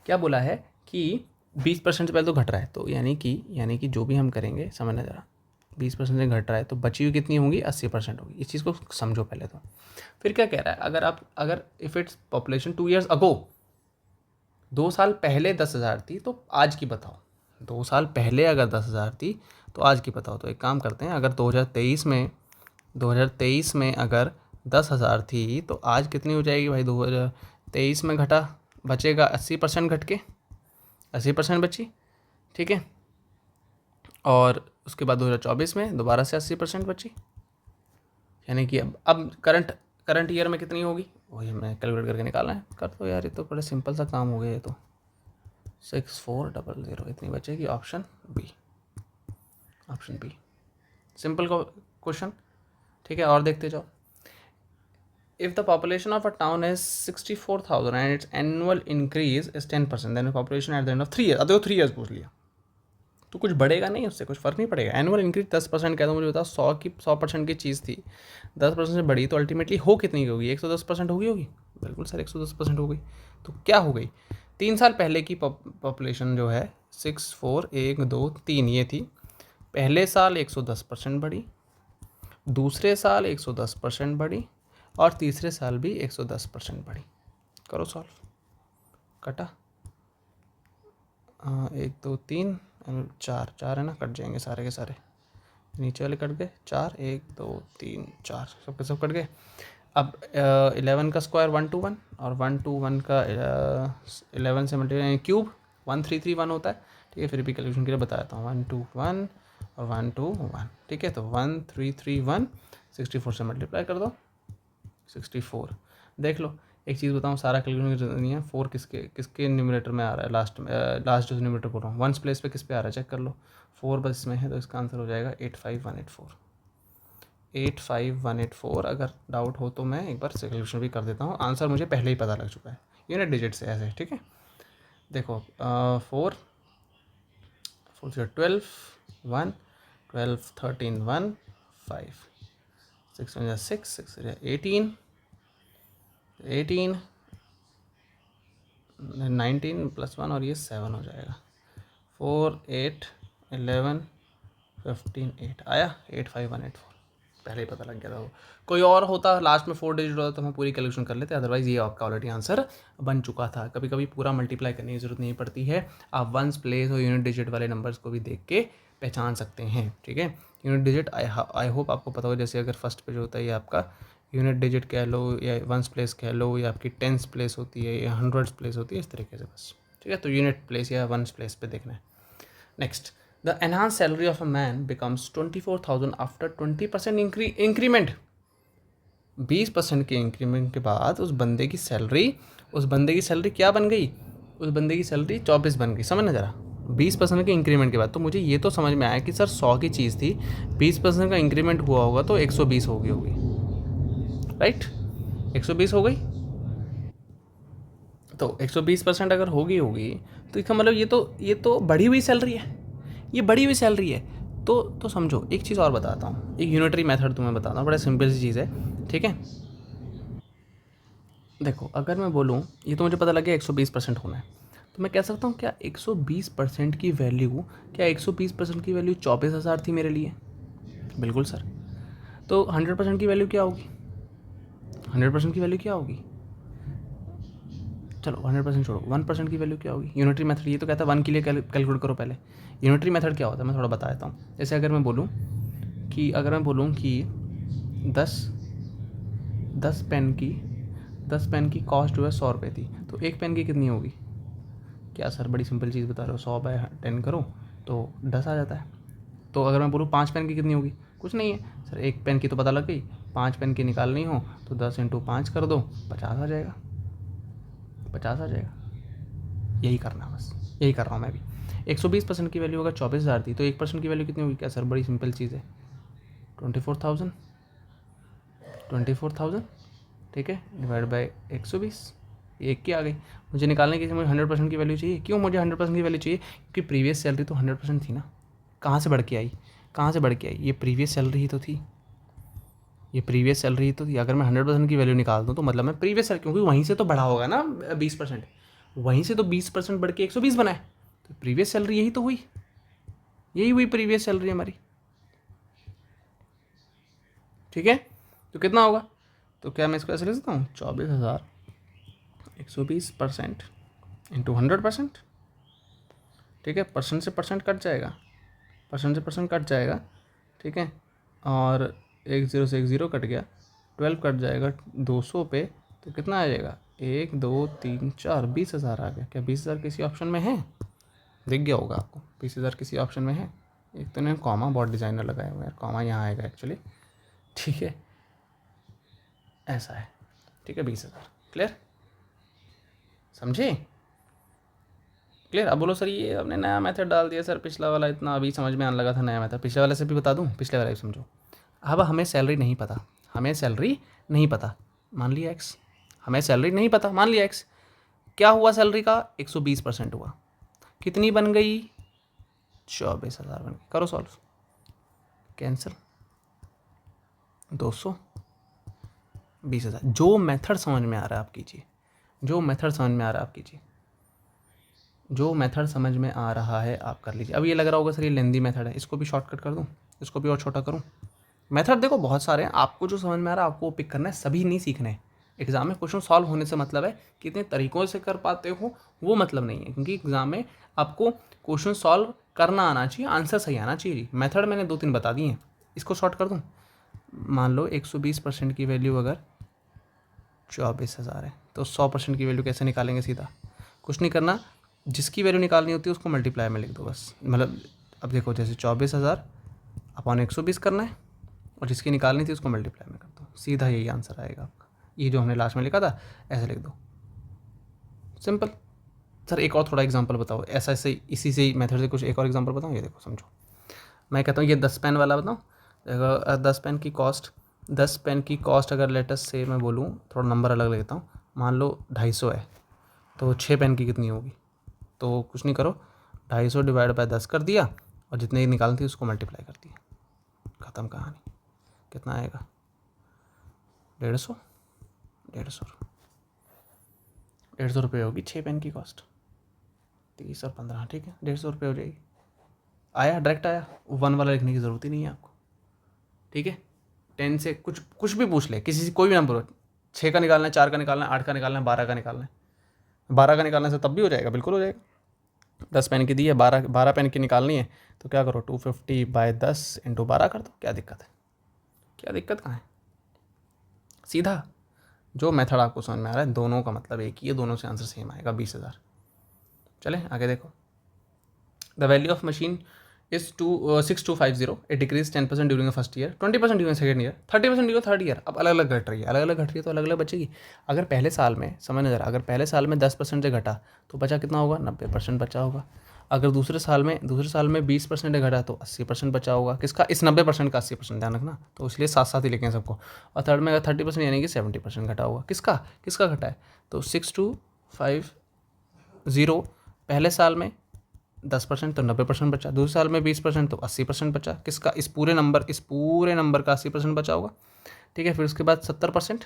क्या बोला है कि 20% से पहले तो घट रहा है, तो यानी कि जो भी हम करेंगे, समझना ज़रा, 20% से घट रहा है तो बची हुई कितनी होंगी? 80% होगी। इस चीज़ को समझो पहले तो। फिर क्या कह रहा है, अगर इफ़ इट्स पॉपुलेशन 2 years अगो, 2 साल पहले 10,000 थी, तो आज की बताओ, 2 साल पहले अगर 10,000 थी तो आज की बताओ। तो एक काम करते हैं, अगर 2023 में अगर 10,000 थी तो आज कितनी हो जाएगी भाई? 2023 में बचेगा 80%, घट के 80% बची, ठीक है। और उसके बाद 2024 में दोबारा से 80% बची, यानी कि अब करंट ईयर में कितनी होगी, वही हमें कैलकुलेट करके निकालना है। कर दो यार, ये तो बड़ा सिंपल सा काम हो गया, ये तो 6400 इतनी बचेगी। ऑप्शन बी, सिंपल क्वेश्चन, ठीक है। और देखते जाओ, if the population of a town is 64,000 and its annual increase is 10%, then population at the end of 3 year. अब देखो 3 ईयर्स पूछ लिया तो कुछ बढ़ेगा नहीं, उससे कुछ फ़र्क नहीं पड़ेगा। एनुअल इंक्रीज 10% कह दो, मुझे बताओ 100% की चीज़ थी, 10% से बढ़ी तो अल्टीमेटली हो कितनी की होगी? 110% होगी। बिल्कुल सर, 110% हो गई। तो क्या हो गई? 3 साल पहले की पॉपुलेशन जो है 64 1 2 3 ये थी, पहले साल 110% बढ़ी, दूसरे साल 110% बढ़ी और तीसरे साल भी 110% बढ़ी। करो सॉल्व, कटा, 1 2 3 4, 4 है ना, कट जाएंगे सारे के सारे, नीचे वाले कट गए, 4 1 2 3 4 सब के सब कट गए। अब 11 का स्क्वायर 121 और 121 का 11 से मल्टीप्लाई क्यूब 1331 होता है। ठीक है, फिर भी कैलकुलेशन के लिए बता देता हूँ, 121 और 121। ठीक है, तो 1331 64 से मल्टीप्लाई कर दो, 64। देख लो, एक चीज़ बताऊँ, सारा कैलकुलेशन की जरूरत नहीं है। 4 किसके किसके न्यूमरेटर में आ रहा है, लास्ट जो न्यूमरेटर बोल रहा हूँ, वंस प्लेस पे किस पे आ रहा है चेक कर लो। 4 बस इसमें है, तो इसका आंसर हो जाएगा 85184। 85184। अगर डाउट हो तो मैं एक बार कैलकुलेशन भी कर देता हूँ, आंसर मुझे पहले ही पता लग चुका है, यूनिट डिजिट से ऐसे। ठीक है, देखो 4 4 0 12 1 12 13 1 5 6 1 6 6 18 18 19 प्लस 1 और ये 7 हो जाएगा। 4 8 11 15 8 आया, 85184। पहले ही पता लग गया था वो। कोई और होता लास्ट में 4 डिजिट होता तो हम पूरी कैलकुलेशन कर लेते, अदरवाइज ये आपका ऑलरेडी आंसर बन चुका था। कभी कभी पूरा मल्टीप्लाई करने की जरूरत नहीं पड़ती है, आप वंस प्लेस और यूनिट डिजिट वाले नंबर्स को भी देख के पहचान सकते हैं। ठीक है, यूनिट डिजिट आई होप आपको पता हो, जैसे अगर फर्स्ट पे जो होता है ये आपका यूनिट डिजिट कह लो या वंस प्लेस कह लो या आपकी टेंस प्लेस होती है या हंड्रेड्स प्लेस होती है, इस तरीके से बस। ठीक है, तो यूनिट प्लेस या वंस प्लेस पे देखना है। Next, the enhance salary of a man becomes 24,000 after 20% increment. 20% के इंक्रीमेंट के बाद उस बंदे की सैलरी क्या बन गई, उस बंदे की सैलरी 24 बन गई। समझना जरा, 20% के इंक्रीमेंट के बाद। तो मुझे ये तो समझ में आया कि सर 100 की चीज़ थी, 20% का इंक्रीमेंट हुआ होगा तो 120 हो गई होगी, राइट, 120 हो गई। तो 120% अगर होगी तो इसका मतलब ये तो बढ़ी हुई सैलरी है, ये बढ़ी हुई सैलरी है। तो समझो, एक चीज़ और बताता हूँ, एक यूनिटरी मेथड तुम्हें बताता हूँ, बड़ा सिंपल सी चीज़ है। ठीक है, देखो अगर मैं बोलूँ, ये तो मुझे पता लग गया 120% होना है, तो मैं कह सकता हूँ क्या 120% की वैल्यू, क्या 120% की वैल्यू 24,000 थी मेरे लिए? बिल्कुल सर। तो 100% की वैल्यू क्या होगी? 100% की वैल्यू क्या होगी? चलो 100% छोड़ो, 1% की वैल्यू क्या होगी? यूनिटरी मेथड ये तो कहता है 1 के लिए कैलकुलेट करो पहले। यूनिटरी मेथड क्या होता है मैं थोड़ा बता देता हूँ। जैसे अगर मैं बोलूँ कि 10 10 पेन की कॉस्ट जो है 100 रुपये थी, तो एक पेन की कितनी होगी? क्या सर बड़ी सिंपल चीज़ बता रहे हो, 100/10 करो तो 10 आ जाता है। तो अगर मैं बोलूँ 5 पेन की कितनी होगी? कुछ नहीं है सर, एक पेन की तो पता लग गई, 5 पेन की निकालनी हो तो 10 × 5 कर दो, 50 आ जाएगा, 50 आ जाएगा। यही करना, बस यही कर रहा हूँ मैं भी। 120% की वैल्यू अगर 24,000 थी तो 1% की वैल्यू कितनी होगी? क्या सर बड़ी सिंपल चीज़ है, 24,000। ठीक है, डिवाइड बाई 120, एक की आ गई। मुझे निकालने के लिए मुझे 100% की वैल्यू चाहिए। क्यों मुझे 100% की वैल्यू चाहिए? क्योंकि प्रीवियस सैलरी तो 100% थी ना। कहाँ से बढ़ के आई? ये प्रीवियस सैलरी ही तो थी, अगर मैं 100% की वैल्यू निकाल दूँ तो मतलब मैं प्रीवियस सैलरी, क्योंकि वहीं से तो बढ़ा होगा ना 20%, वहीं से तो 20% बढ़ के 120 बना है, तो प्रीवियस सैलरी यही हुई प्रीवियस सैलरी हमारी। ठीक है, तो कितना होगा? तो क्या मैं इसको ऐसे लिख सकता हूँ, 24,000 120% इंटू 100%। ठीक है, परसेंट से परसेंट कट जाएगा। ठीक है, और 1 0 से 1 0 कट गया, 12 कट जाएगा 200 पे, तो कितना आ जाएगा? 1 2 3 4 20,000 आ गया। क्या 20,000 किसी ऑप्शन में है? दिख गया होगा आपको, 20,000 किसी ऑप्शन में है। एक तो इन्होंने कॉमा बहुत डिज़ाइनर लगाया हुआ है, कॉमा यहाँ आएगा एक्चुअली। ठीक है, ऐसा है। ठीक है, 20,000 क्लियर, समझे? क्लियर। अब बोलो सर ये आपने नया मेथड डाल दिया सर, पिछला वाला इतना अभी समझ में आने लगा था, नया मेथड पिछले वाले से भी बता दूं, पिछले वाला भी समझो। अब हमें सैलरी नहीं पता, मान लिया एक्स, हमें सैलरी नहीं पता, मान लिया एक्स। क्या हुआ सैलरी का? 120% हुआ, कितनी बन गई? 24,000 बन गई। करो सॉल्व, कैंसिल, 200, 20,000। जो मेथड समझ में आ रहा है आप कीजिए, जो मेथड समझ में आ रहा है आप कर लीजिए। अब ये लग रहा होगा सर ये लेंदी मेथड है, इसको भी शॉर्टकट कर दूं, इसको भी और छोटा करूं। मेथड देखो बहुत सारे हैं, आपको जो समझ में आ रहा है आपको वो पिक करना है, सभी नहीं सीखने हैं, एग्ज़ाम में क्वेश्चन सॉल्व होने से मतलब है कितने तरीक़ों से कर पाते हो, वो मतलब नहीं है, क्योंकि एग्ज़ाम में आपको क्वेश्चन सॉल्व करना आना चाहिए, आंसर सही आना चाहिए। मेथड मैंने 2-3 बता दिए हैं, इसको शॉर्ट कर दूँ। मान लो 120% की वैल्यू अगर 24,000 है तो 100% की वैल्यू कैसे निकालेंगे? सीधा कुछ नहीं करना, जिसकी वैल्यू निकालनी होती है उसको मल्टीप्लाई में लिख दो बस। मतलब अब देखो, जैसे 24,000 अपॉन 120 करना है और जिसकी निकालनी थी उसको मल्टीप्लाई में कर दो, सीधा यही आंसर आएगा आपका। ये जो हमने लास्ट में लिखा था ऐसे लिख दो, सिंपल। सर एक और थोड़ा एग्जांपल बताओ, ऐसा ऐसे इसी से मेथड से कुछ एक और एग्जांपल बताऊँ। ये देखो समझो, मैं कहता हूँ ये 10 पेन वाला बताऊँ। देखो 10 पेन की कॉस्ट अगर लेटेस्ट से मैं बोलूँ, थोड़ा नंबर अलग लेता हूँ, मान लो 250 है, तो 6 पेन की कितनी होगी? तो कुछ नहीं करो, 250 डिवाइड बाय 10 कर दिया और जितने की निकालनी थी उसको मल्टीप्लाई कर दिया, ख़त्म कहानी। कितना आएगा? 150 रुपये होगी 6 पेन की कॉस्ट। 30 और 15, ठीक है, 150 रुपये हो जाएगी। आया, डायरेक्ट आया, 1 वाला लिखने की ज़रूरत ही नहीं है आपको, ठीक है। 10 से कुछ भी पूछ ले, किसी से कोई भी नंबर हो, 6 का निकालना है, 4 का निकालना है, 8 का निकालना है, 12 का निकालना है। 12 का निकालने से तब भी हो जाएगा, बिल्कुल हो जाएगा। 10 पेन की दी है, 12 पेन की निकालनी है, तो क्या करो, 250 बाय 10 इंटू 12 कर दो। क्या दिक्कत है? क्या दिक्कत कहाँ है? सीधा जो मेथड आपको समझ में आ रहा है, दोनों का मतलब एक ही है, दोनों से आंसर सेम आएगा, 20,000। चले आगे देखो। The value of machine is 6250, it decrease 10% during the first year, 20% during second year, 30% during third year. अब अलग अलग घट रही है, अलग अलग घट रही है तो अलग अलग बचेगी। अगर पहले साल में, समझ नजर, अगर पहले साल में 10% से घटा तो बचा कितना होगा? 90% बचा होगा। अगर दूसरे साल में 20% से घटा तो 80% बचा होगा। किसका? इस 90% का 80%, ध्यान रखना, तो इसलिए साथ साथ ही लिखें सबको। और थर्ड में अगर 30% यानी कि 70% घटा होगा। किसका घटा है? तो 6250 पहले साल में 10% तो 90% बचा, दूसरे साल में 20% तो 80% बचा। किसका? इस पूरे नंबर का 80% बचा होगा, ठीक है। फिर उसके बाद 70%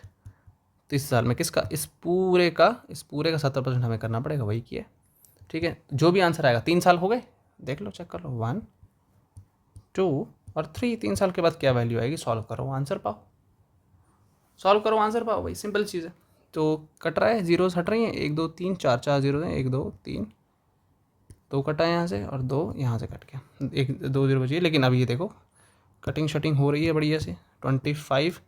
तीसरे साल में, किसका? इस पूरे का 70% हमें करना पड़ेगा, वही किया, ठीक है। जो भी आंसर आएगा, 3 साल हो गए, देख लो, चेक कर लो, 1 2 और 3, 3 साल के बाद क्या वैल्यू आएगी? सॉल्व करो, आंसर पाओ, भाई, सिंपल चीज़ है। तो कट रहा है, जीरोस हट रही हैं, 1 2 3 4 4 जीरो हैं, 1 2 3, 2 कटा है यहाँ से और 2 यहाँ से कट गया, 1 2 जीरो बची है। लेकिन अब ये देखो, कटिंग शटिंग हो रही है बढ़िया से। 25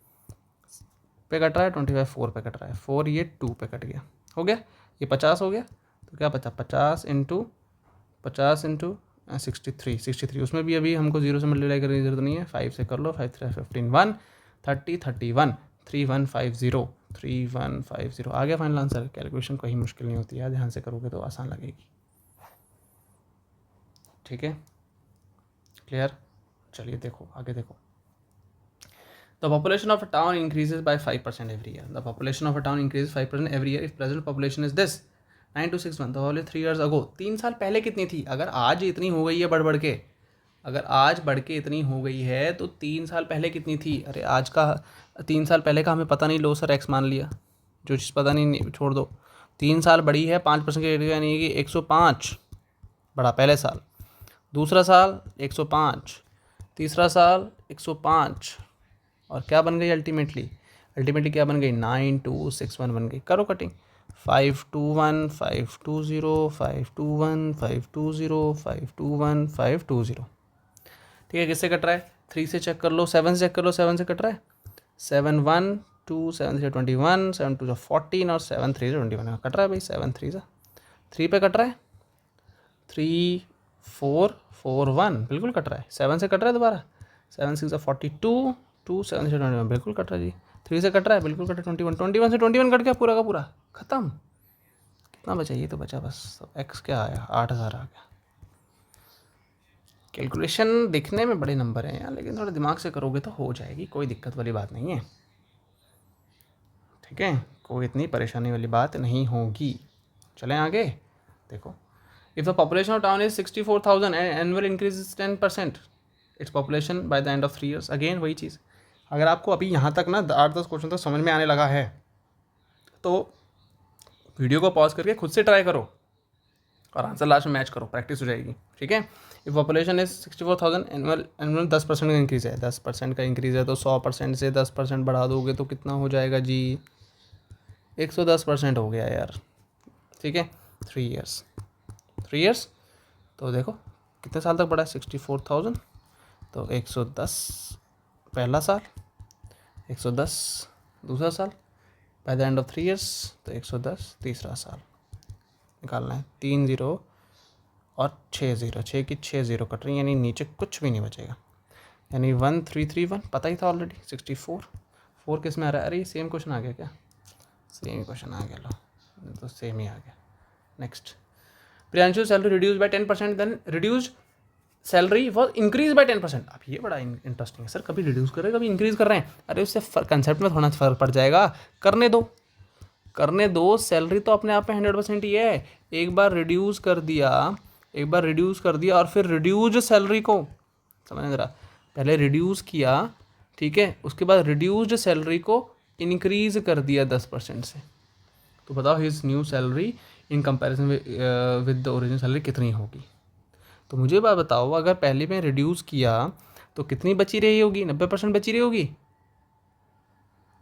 पे कट रहा है, 25 4 पे कट रहा है, 4 ये 2 पे कट गया, हो गया। ये 50 हो गया, तो क्या बचा? 50 इंटू 63, उसमें भी अभी हमको 0 से मल्टीप्लाई करने की जरूरत नहीं है। 5 से कर लो, 5 3 15, 1 30 31 3150 आ गया फाइनल आंसर। कैलकुलेशन कहीं मुश्किल नहीं होती है, ध्यान से करोगे तो आसान लगेगी, ठीक है, क्लियर। चलिए देखो आगे देखो। The population of a town increases by 5% every year. The population of a town increases 5% every year if present population is this 9261. The only 3 years ago, 3 साल पहले कितनी थी? अगर आज इतनी हो गई है बढ़ के, अगर आज बढ़ के इतनी हो गई है तो 3 साल पहले कितनी थी? अरे आज का 3 साल पहले का हमें पता नहीं, लो सर एक्स मान लिया, जो चीज़ पता नहीं छोड़ दो। 3 साल बड़ी है 5% की, यानी कि 105 बढ़ा पहले साल, दूसरा साल 105, तीसरा साल 105, और क्या बन गई अल्टीमेटली क्या बन गई? 9261 बन गई। करो कटिंग, 521 520 521 520 521 520, ठीक है। किससे कट रहा है? 3 से चेक कर लो, 7 से चेक कर लो, 7 से कट रहा है। 7 1 2 7 से 21, 7 2 से 14 और 7 3 से 21 कट रहा है भाई। 7 3 से 3 पे कट रहा है, 3 4 4 1 बिल्कुल कट रहा है। 7 से कट रहा है दोबारा, 7 6 से 42, 2 7 से 21 बिल्कुल कट रहा है जी। 3 से कट रहा है, बिल्कुल कट रहा है। 21 से 21 कट गया, पूरा का पूरा खत्म। कितना बचा? ये तो बचा बस, एक्स क्या आया? 8000 आ गया। कैलकुलेशन दिखने में बड़े नंबर हैं यार, लेकिन थोड़ा दिमाग से करोगे तो हो जाएगी, कोई दिक्कत वाली बात नहीं है, ठीक है, कोई इतनी परेशानी वाली बात नहीं होगी। चलें आगे देखो। If the population of town is 64,000 and annual increase is 10%, its population by the end of 3 years। Again वही चीज़, अगर आपको अभी यहाँ तक ना 8-10 क्वेश्चन तक समझ में आने लगा है तो वीडियो को पॉज करके खुद से ट्राई करो और आंसर लास्ट में मैच करो, प्रैक्टिस हो जाएगी, ठीक है। इफ पॉपुलेशन इज 64,000, एनुअल 10% का इंक्रीज़ है, 10% का इंक्रीज़ है तो 100% से 10% बढ़ा दोगे तो कितना हो जाएगा जी? 110% हो गया यार, ठीक है। 3 ईयर्स, 3 ईयर्स तो देखो कितने साल तक बढ़ा है, 64,000। तो 110 पहला साल, 110 दूसरा साल, by the end of 3 years तो 110 तीसरा साल निकालना है। 3 0 और 6 0, 6 की 6 0 कट रही, यानी नीचे कुछ भी नहीं बचेगा, यानी 1331 पता ही था ऑलरेडी। 64 4 किस में आ रहा है, अरे सेम क्वेश्चन आ गया क्या, सेम क्वेश्चन आ गया, लो तो सेम ही आ गया। Next, Priyanshu salary reduce by 10%, then reduce salary was increase by 10%। अब ये बड़ा इंटरेस्टिंग है सर, कभी रिड्यूस कर रहे हैं कभी इंक्रीज कर रहे हैं, अरे उससे कंसेप्ट में थोड़ा फर्क पड़ जाएगा, करने दो करने दो। सैलरी तो अपने आप में 100% ही है, एक बार रिड्यूस कर दिया, एक बार रिड्यूस कर दिया और फिर रिड्यूज सैलरी को, समझ जरा, पहले रिड्यूस किया, ठीक है, उसके बाद रिड्यूस्ड सैलरी को इंक्रीज कर दिया 10% से, तो बताओ his new salary in comparison with the original salary कितनी होगी। तो मुझे बात बताओ, अगर पहले में रिड्यूस किया तो कितनी बची रही होगी, 90% बची रही होगी,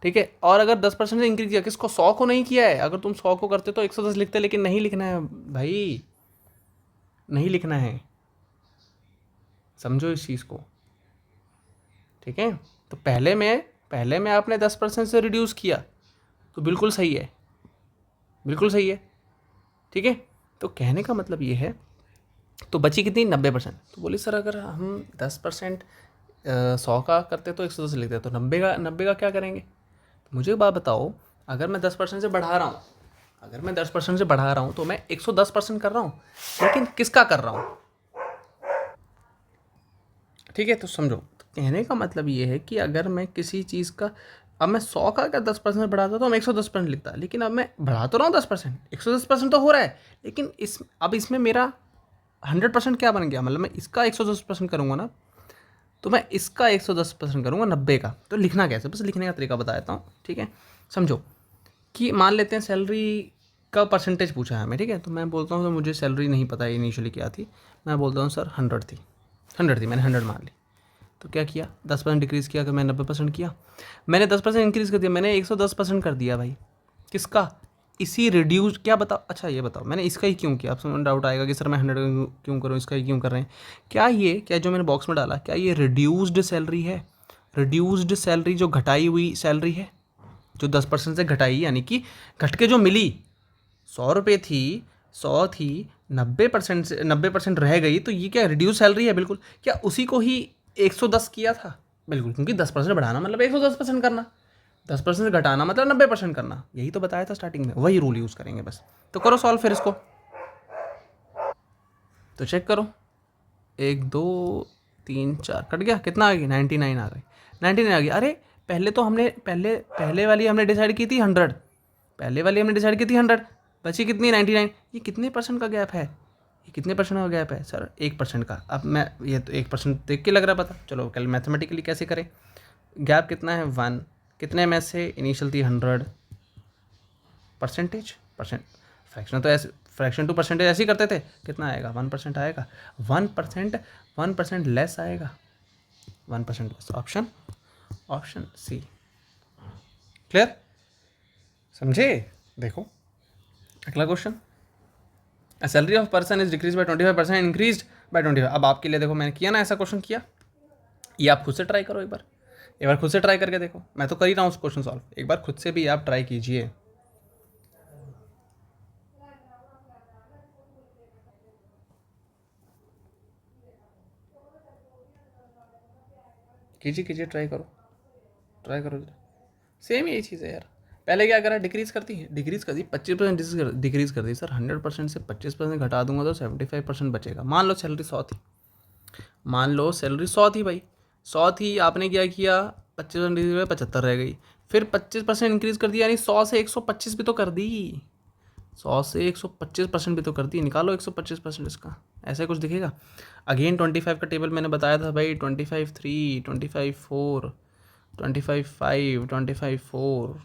ठीक है। और अगर 10% से इंक्रीज किया, किसको, 100 को नहीं किया है, अगर तुम 100 को करते तो 110 लिखते, लेकिन नहीं लिखना है भाई, नहीं लिखना है, समझो इस चीज़ को, ठीक है। तो पहले में आपने 10% से रिड्यूस किया तो बिल्कुल सही है, बिल्कुल सही है, ठीक है। तो कहने का मतलब ये है, तो बची कितनी, 90%। तो बोली सर अगर हम 10% 100 का करते तो 110 लिखते, तो 90 का क्या करेंगे। तो मुझे बात बताओ, अगर मैं 10% से बढ़ा रहा हूँ, अगर मैं 10% से बढ़ा रहा हूँ तो मैं 110% कर रहा हूँ, लेकिन किसका कर रहा हूँ, ठीक है। तो समझो, तो कहने का मतलब ये है कि अगर मैं किसी चीज़ का, अब मैं 100 का अगर 10% बढ़ाता तो मैं 110% लिखता, लेकिन अब मैं बढ़ा तो रहा हूँ 10%, 110% तो हो रहा है, लेकिन अब इसमें मेरा 100% क्या बन गया, मतलब मैं इसका 110% करूँगा ना, तो मैं इसका 110% करूँगा 90 का। तो लिखना कैसे, बस लिखने का तरीका बता देता हूँ, ठीक है। समझो कि मान लेते हैं सैलरी का परसेंटेज पूछा है हमें, ठीक है। तो मैं बोलता हूँ तो मुझे सैलरी नहीं पता है इनिशियली क्या थी, मैं बोलता हूँ सर 100 थी, 100 थी, मैंने 100 मान ली। तो क्या किया, 10% डिक्रीज़ किया, अगर मैंने 90% किया, मैंने 10% इंक्रीज़ कर दिया, मैंने 110% कर दिया भाई, किसका, इसी रिड्यूस, क्या बताओ, अच्छा ये बताओ मैंने इसका ही क्यों किया, आपसे डाउट आएगा कि सर मैं 100 क्यों करूँ, इसका ही क्यों कर रहे हैं, क्या जो मैंने बॉक्स में डाला, क्या ये रिड्यूस्ड सैलरी है, रिड्यूस्ड सैलरी जो घटाई हुई सैलरी है, जो 10% से घटाई, यानी कि घट के जो मिली, 100 रुपये थी, 100 थी, 90% से 90% रह गई, तो ये क्या रिड्यूस सैलरी है, बिल्कुल। क्या उसी को ही 110 किया था, बिल्कुल, क्योंकि 10% बढ़ाना मतलब 110% करना, 10% से घटाना मतलब 90% करना, यही तो बताया था स्टार्टिंग में, वही रूल यूज़ करेंगे बस। तो करो सॉल्व फिर इसको, तो चेक करो, 1 2 3 4 कट गया, कितना आ गई, 99 आ गई, 99 आ गई। अरे पहले तो हमने पहले वाली हमने डिसाइड की थी 100, पहले वाली हमने डिसाइड की थी 100, बची कितनी, 99। ये कितने परसेंट का गैप है, ये कितने परसेंट का गैप है सर, 1% का। अब मैं ये तो 1% देख के लग रहा पता, चलो कल मैथमेटिकली कैसे करें, गैप कितना है 1, कितने में से इनिशियल थी 100, परसेंट, फ्रैक्शन तो ऐसे, फ्रैक्शन टू परसेंटेज ऐसे ही करते थे, कितना आएगा, 1% आएगा, 1% लेस आएगा, 1% लेस, ऑप्शन सी, क्लियर, समझे। देखो अगला question, salary of person is decrease by 25%, increase by 25। अब आपके लिए देखो, मैंने किया ना ऐसा क्वेश्चन किया, ये आप खुद से ट्राई करो, एक बार खुद से ट्राई करके देखो, मैं तो कर ही रहा हूँ उस क्वेश्चन सॉल्व, एक बार खुद से भी आप ट्राई कीजिए। कीजिए ट्राई करो, सेम यही चीज़ है यार। पहले क्या करा, डिक्रीज़ करती है, डिक्रीज़ कर दी, 25% डिक्रीज़ कर दी सर, 100% से 25% घटा दूंगा तो 75% बचेगा। मान लो सैलरी 100 थी, मान लो सैलरी 100 थी भाई, 100 थी, आपने क्या किया, 25% डिक्रीज 75 रह गई, फिर 25% इंक्रीज़ कर दिया, यानी 100 से 125 भी तो कर दी, 100 से 125% भी तो कर दी, निकालो 125% इसका, ऐसा कुछ दिखेगा। अगेन 25 का टेबल मैंने बताया था भाई, 25 3, 25 4, 25 5, 25 4,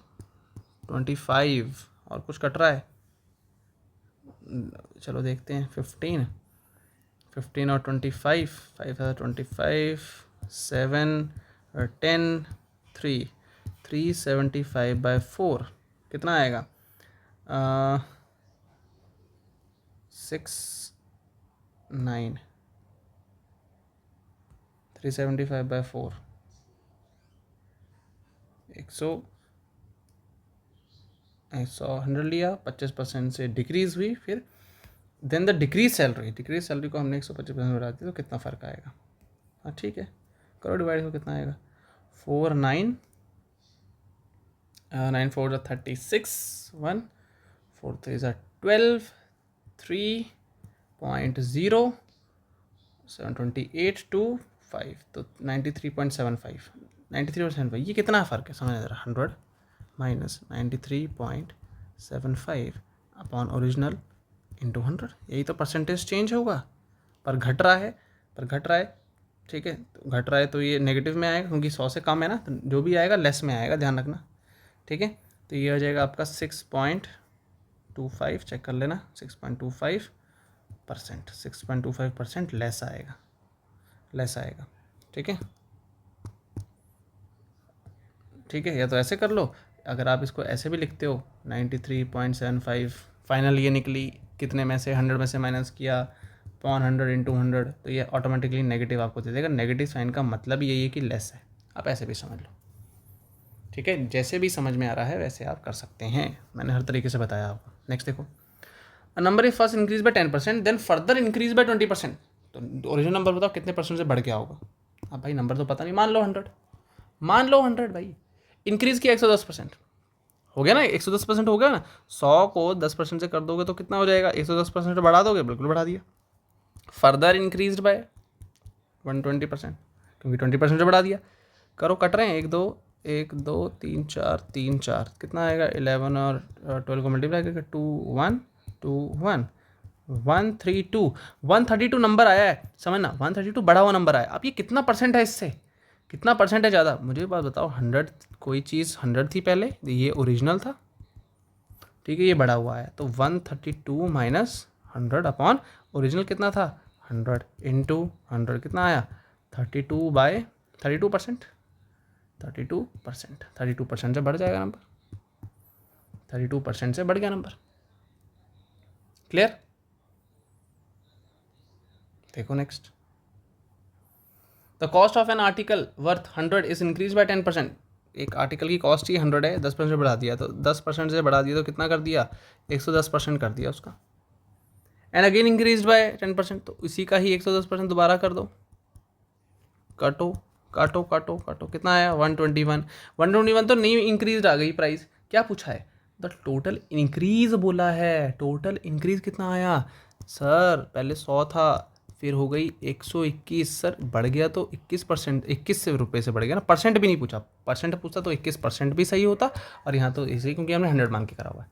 25 और कुछ कट रहा है, चलो देखते हैं, 15 और 25, 25, 7 और 10, 3, 375/4 कितना आएगा, 69 375/4 100 लिया, 25% से डिक्रीज़ हुई, फिर देन द डिक्रीज सैलरी को हमने 125% बढ़ा दी, तो कितना फ़र्क आएगा? हाँ ठीक है, करो डिवाइड हो, कितना आएगा? 4 9 9 4 ज़ा 36 1 4 3 ज़ा 12 3.0 728 2 5, तो 93.75 93.75। ये कितना फ़र्क है समझ ज़रा? 100 माइनस 93.75 अपॉन ओरिजिनल इंटू 100, यही तो परसेंटेज चेंज होगा। पर घट रहा है, ठीक है, तो घट रहा है तो ये नेगेटिव में आएगा, क्योंकि 100 से कम है ना, तो जो भी आएगा लेस में आएगा, ध्यान रखना, ठीक है। तो ये हो जाएगा आपका 6.25, चेक कर लेना, 6.25%, 6.25% लेस आएगा, ठीक है, या तो ऐसे कर लो, अगर आप इसको ऐसे भी लिखते हो 93.75, फाइनल ये निकली कितने में से, 100 में से माइनस किया अपॉन 100 इंटू 100, तो ये ऑटोमेटिकली नेगेटिव आपको दे देगा। नेगेटिव साइन का मतलब यही है कि लेस है, आप ऐसे भी समझ लो, ठीक है, जैसे भी समझ में आ रहा है वैसे आप कर सकते हैं, मैंने हर तरीके से बताया आपको। नेक्स्ट देखो, a number is first increase by 10% then further increase by 20%, तो ओरिजिनल नंबर बताओ कितने परसेंट से बढ़ गया होगा? अब भाई नंबर तो पता नहीं, मान लो 100 भाई, इंक्रीज़ किया 110%, हो गया ना, 110% हो गया ना, 100 को 10% से कर दोगे तो कितना हो जाएगा? 110% बढ़ा दोगे, बिल्कुल बढ़ा दिया। फर्दर इंक्रीज बाय 120%, क्योंकि 20% से बढ़ा दिया। करो, कट रहे हैं, 1 2 3 4 कितना आएगा? 11 और 12 को मल्टीप्लाई करके 2 1 2 1 132 132 नंबर आया है, समझना, 132 बढ़ा हुआ नंबर आया। अब ये कितना परसेंट है, इससे कितना परसेंट है ज़्यादा? मुझे बात बताओ, 100 कोई चीज़ 100 थी पहले, ये ओरिजिनल था, ठीक है, ये बढ़ा हुआ है, तो 132 माइनस 100 अपॉन ओरिजिनल कितना था? 100 इंटू 100 कितना आया? 32/32%, 32% से बढ़ जाएगा नंबर, 32% से बढ़ गया नंबर। क्लियर? देखो next, the cost of an article worth 100 is increase by 10%। एक आर्टिकल की कॉस्ट ही 100 है, 10% बढ़ा दिया, तो 10% से बढ़ा दिया तो कितना कर दिया? 110% कर दिया उसका। एंड अगेन इंक्रीज बाय 10%, तो इसी का ही 110% दोबारा कर दो, काटो काटो काटो काटो, कितना आया? 121 तो नहीं इंक्रीज आ गई प्राइस, क्या पूछा है? द टोटल इंक्रीज बोला है, टोटल इंक्रीज कितना आया सर? पहले 100 था, फिर हो गई 121, सर बढ़ गया तो 21%, 21 रुपये से बढ़ गया ना, परसेंट भी नहीं पूछा, परसेंट पूछता तो 21% भी सही होता, और यहाँ तो इसी, क्योंकि हमने 100 मांग के करा हुआ है,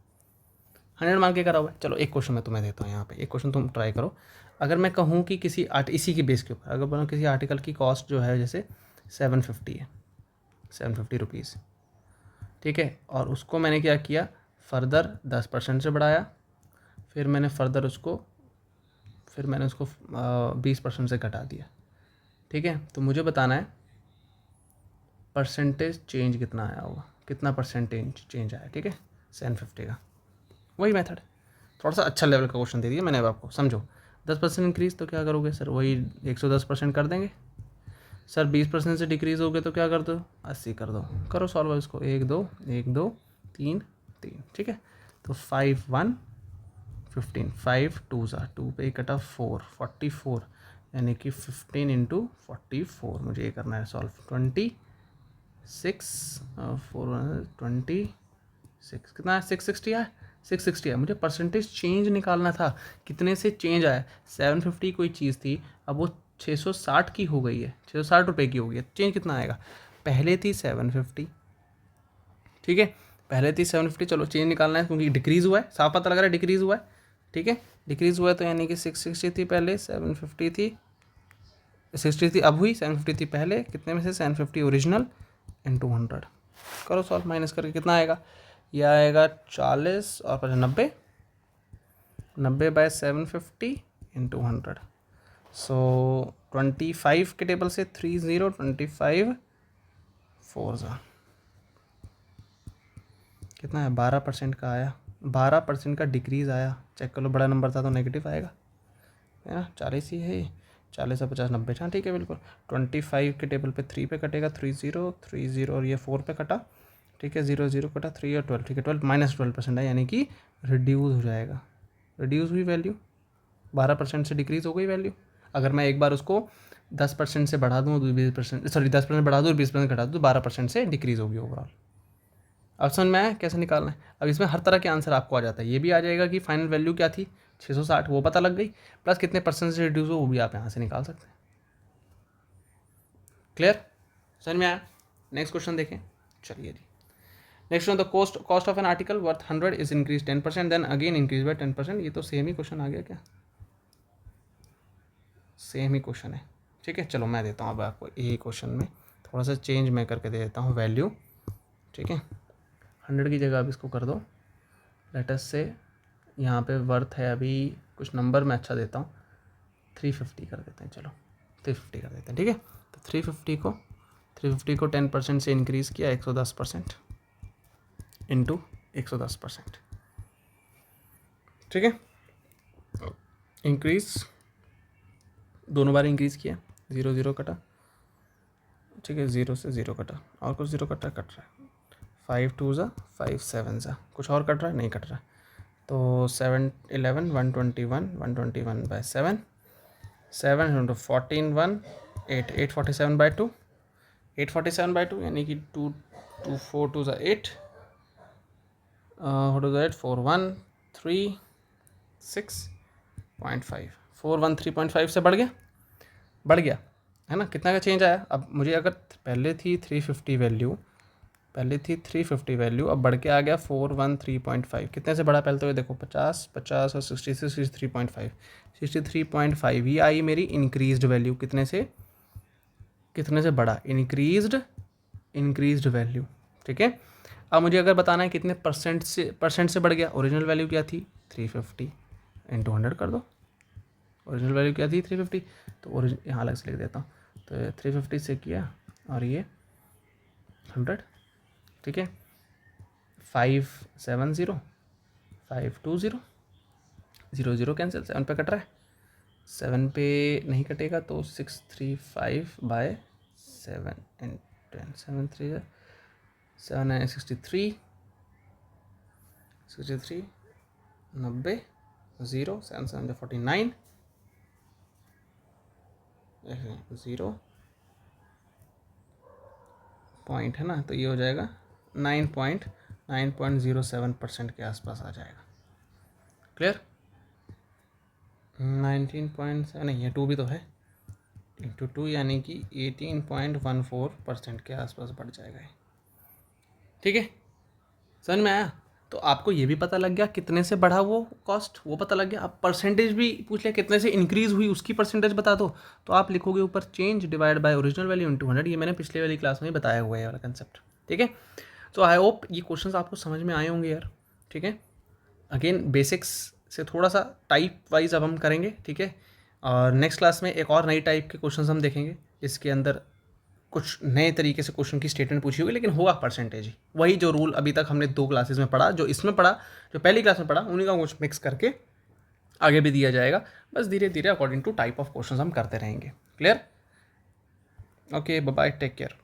100 मांग के करा हुआ है। चलो एक क्वेश्चन मैं तुम्हें देता हूँ, यहाँ पे एक क्वेश्चन तुम ट्राई करो। अगर मैं कहूँ कि किसी इसी की बेस के ऊपर अगर बोलूँ किसी आर्टिकल की कॉस्ट जो है जैसे 750 है, 750 रुपीज़, ठीक है, और उसको मैंने क्या किया, फर्दर 10% से बढ़ाया, फिर मैंने फर्दर उसको 20% से घटा दिया, ठीक है। तो मुझे बताना है परसेंटेज चेंज कितना आया होगा, कितना परसेंटेज चेंज आया, ठीक है, 750 का, वही मेथड है। थोड़ा सा अच्छा लेवल का क्वेश्चन दे दिया मैंने अब आपको, समझो। 10% इंक्रीज़ तो क्या करोगे सर? वही 110% कर देंगे। सर 20% से डिक्रीज़ हो गए तो क्या कर दो? 80 कर दो। करो सॉल्व इसको, 1 2 1 2 3 3, ठीक है। तो 5 1 15, 5 2 ज़ा 2 पे कटा 4 44, यानी कि 15 इंटू 44, मुझे ये करना है सॉल्व। 26 4 26 कितना है? 660 है, 660 है। मुझे परसेंटेज चेंज निकालना था, कितने से चेंज आया। 750 कोई चीज़ थी, अब वो 660 की हो गई है, 660 रुपये की हो गई है, चेंज कितना आएगा? पहले थी 750, ठीक है, पहले थी 750, चलो चेंज निकालना है क्योंकि डिक्रीज़ हुआ है, साफ पता लग रहा है डिक्रीज़ हुआ है, ठीक है, डिक्रीज़ हुआ है, तो यानी कि 660 थी पहले, 750 थी, 60 थी अब हुई, 750 थी पहले, कितने में से? 750 ओरिजिनल इंटू 100, करो सॉल्व, माइनस करके कितना आएगा? यह आएगा 40 और 50 90, 90/750 इंटू 100, सो 25 के टेबल से 30 25 4 ज़ा कितना है? 12% का आया, 12% का डिक्रीज़ आया, चेक कर लो, बड़ा नंबर था तो नेगेटिव आएगा, है ना। 40 ही है, 40 से 50 90, हाँ ठीक है बिल्कुल। 25 के टेबल पे 3 पे कटेगा, 30 और ये 4 पे कटा, ठीक है, 0 0 कटा, 3 और 12, ठीक है, 12 -12% है, यानी कि रिड्यूस हो जाएगा। रिड्यूस हुई वैल्यू, 12% से डिक्रीज़ हो गई वैल्यू। अगर मैं एक बार उसको 10% से बढ़ा दूँ, 20%, सॉरी 10% बढ़ा दूँ, 20% घटा दूँ, 12% से डिक्रीज़ होगी ओवरऑल। अब समझ में आया कैसे निकालना है। अब इसमें हर तरह के आंसर आपको आ जाता है, ये भी आ जाएगा कि फाइनल वैल्यू क्या थी 660, वो पता लग गई, प्लस कितने % से रिड्यूस हो वो भी आप यहाँ से निकाल सकते हैं। क्लियर, समझ में आया। नेक्स्ट क्वेश्चन देखें, चलिए जी। Next one, the cost of an article worth 100 is increase 10%, then again increase by 10%। ये तो सेम ही क्वेश्चन आ गया क्या, सेम ही क्वेश्चन है, ठीक है। चलो मैं देता हूँ अब आपको ये क्वेश्चन में थोड़ा सा चेंज मैं करके दे देता हूँ वैल्यू, ठीक है। 100 की जगह अब इसको कर दो, लेटस से यहाँ पे वर्थ है अभी कुछ नंबर मैं अच्छा देता हूँ, 350 कर देते हैं, चलो 350 कर देते हैं, ठीक है। तो 350 को 10% से इंक्रीज़ किया 110% इंटू 110%, ठीक है। इंक्रीज़ दोनों बार इंक्रीज़ किया, 0 0 कटा, ठीक है, 0 से 0 कटा, और कुछ 0 कट रहा है, 5 2 ज़ा 5 7 ज़ा, कुछ और कट रहा है, नहीं कट रहा। तो 7 11 121 बाय 7 7 14 1 8 847 बाय 2 847 बाय 2, यानी कि 2 2 4 2 ज़ा 8 4 1 3 6.5 413.5 से बढ़ गया है ना। कितना का चेंज आया। अब मुझे अगर पहले थी 350 वैल्यू, अब बढ़ के आ गया 413.5, कितने से बढ़ा पहले तो ये देखो, 50 50 और 60 से 63.5, 63.5 ही आई मेरी इंक्रीज्ड वैल्यू। कितने से बढ़ा, इंक्रीज्ड वैल्यू, ठीक है। अब मुझे अगर बताना है कितने परसेंट से बढ़ गया, ओरिजिनल वैल्यू क्या थी 350 इंटू 100 कर दो, ओरिजिनल वैल्यू क्या थी 350, तो यहाँ अलग से लिख देता हूँ, तो 350 से किया और ये 100, ठीक है। 570 520 0 0 कैंसिल, 7 पे कट रहा है, 7 पे नहीं कटेगा तो 635 बाय 7 एंड 10 7 3 7 9 63 90 0 7 7 49 0 पॉइंट है ना, तो ये हो जाएगा 9.07% के आसपास आ जाएगा। क्लियर, 19.7 नहीं, ये 2 भी तो है, इंटू 2 यानी कि 18.14% के आसपास बढ़ जाएगा, ठीक है। समझ में आया। तो आपको ये भी पता लग गया कितने से बढ़ा वो कॉस्ट, वो पता लग गया। अब परसेंटेज भी पूछ लिया कितने से इंक्रीज़ हुई, उसकी परसेंटेज बता दो, तो आप लिखोगे ऊपर change divide by original value into 100। ये मैंने पिछले वाली क्लास में बताया हुआ है वाला कंसेप्ट, ठीक है। तो आई होप ये क्वेश्चंस आपको समझ में आए होंगे यार, ठीक है। अगेन बेसिक्स से थोड़ा सा टाइप वाइज अब हम करेंगे, ठीक है। और नेक्स्ट क्लास में एक और नई टाइप के क्वेश्चंस हम देखेंगे, इसके अंदर कुछ नए तरीके से क्वेश्चन की स्टेटमेंट पूछी होगी, लेकिन होगा परसेंटेज ही, वही जो रूल अभी तक हमने 2 क्लासेस में पढ़ा, जो इसमें पढ़ा, जो पहली क्लास में पढ़ा, उन्हीं का कुछ मिक्स करके आगे भी दिया जाएगा। बस धीरे धीरे according to type of question हम करते रहेंगे। Clear, okay, bye bye, take care.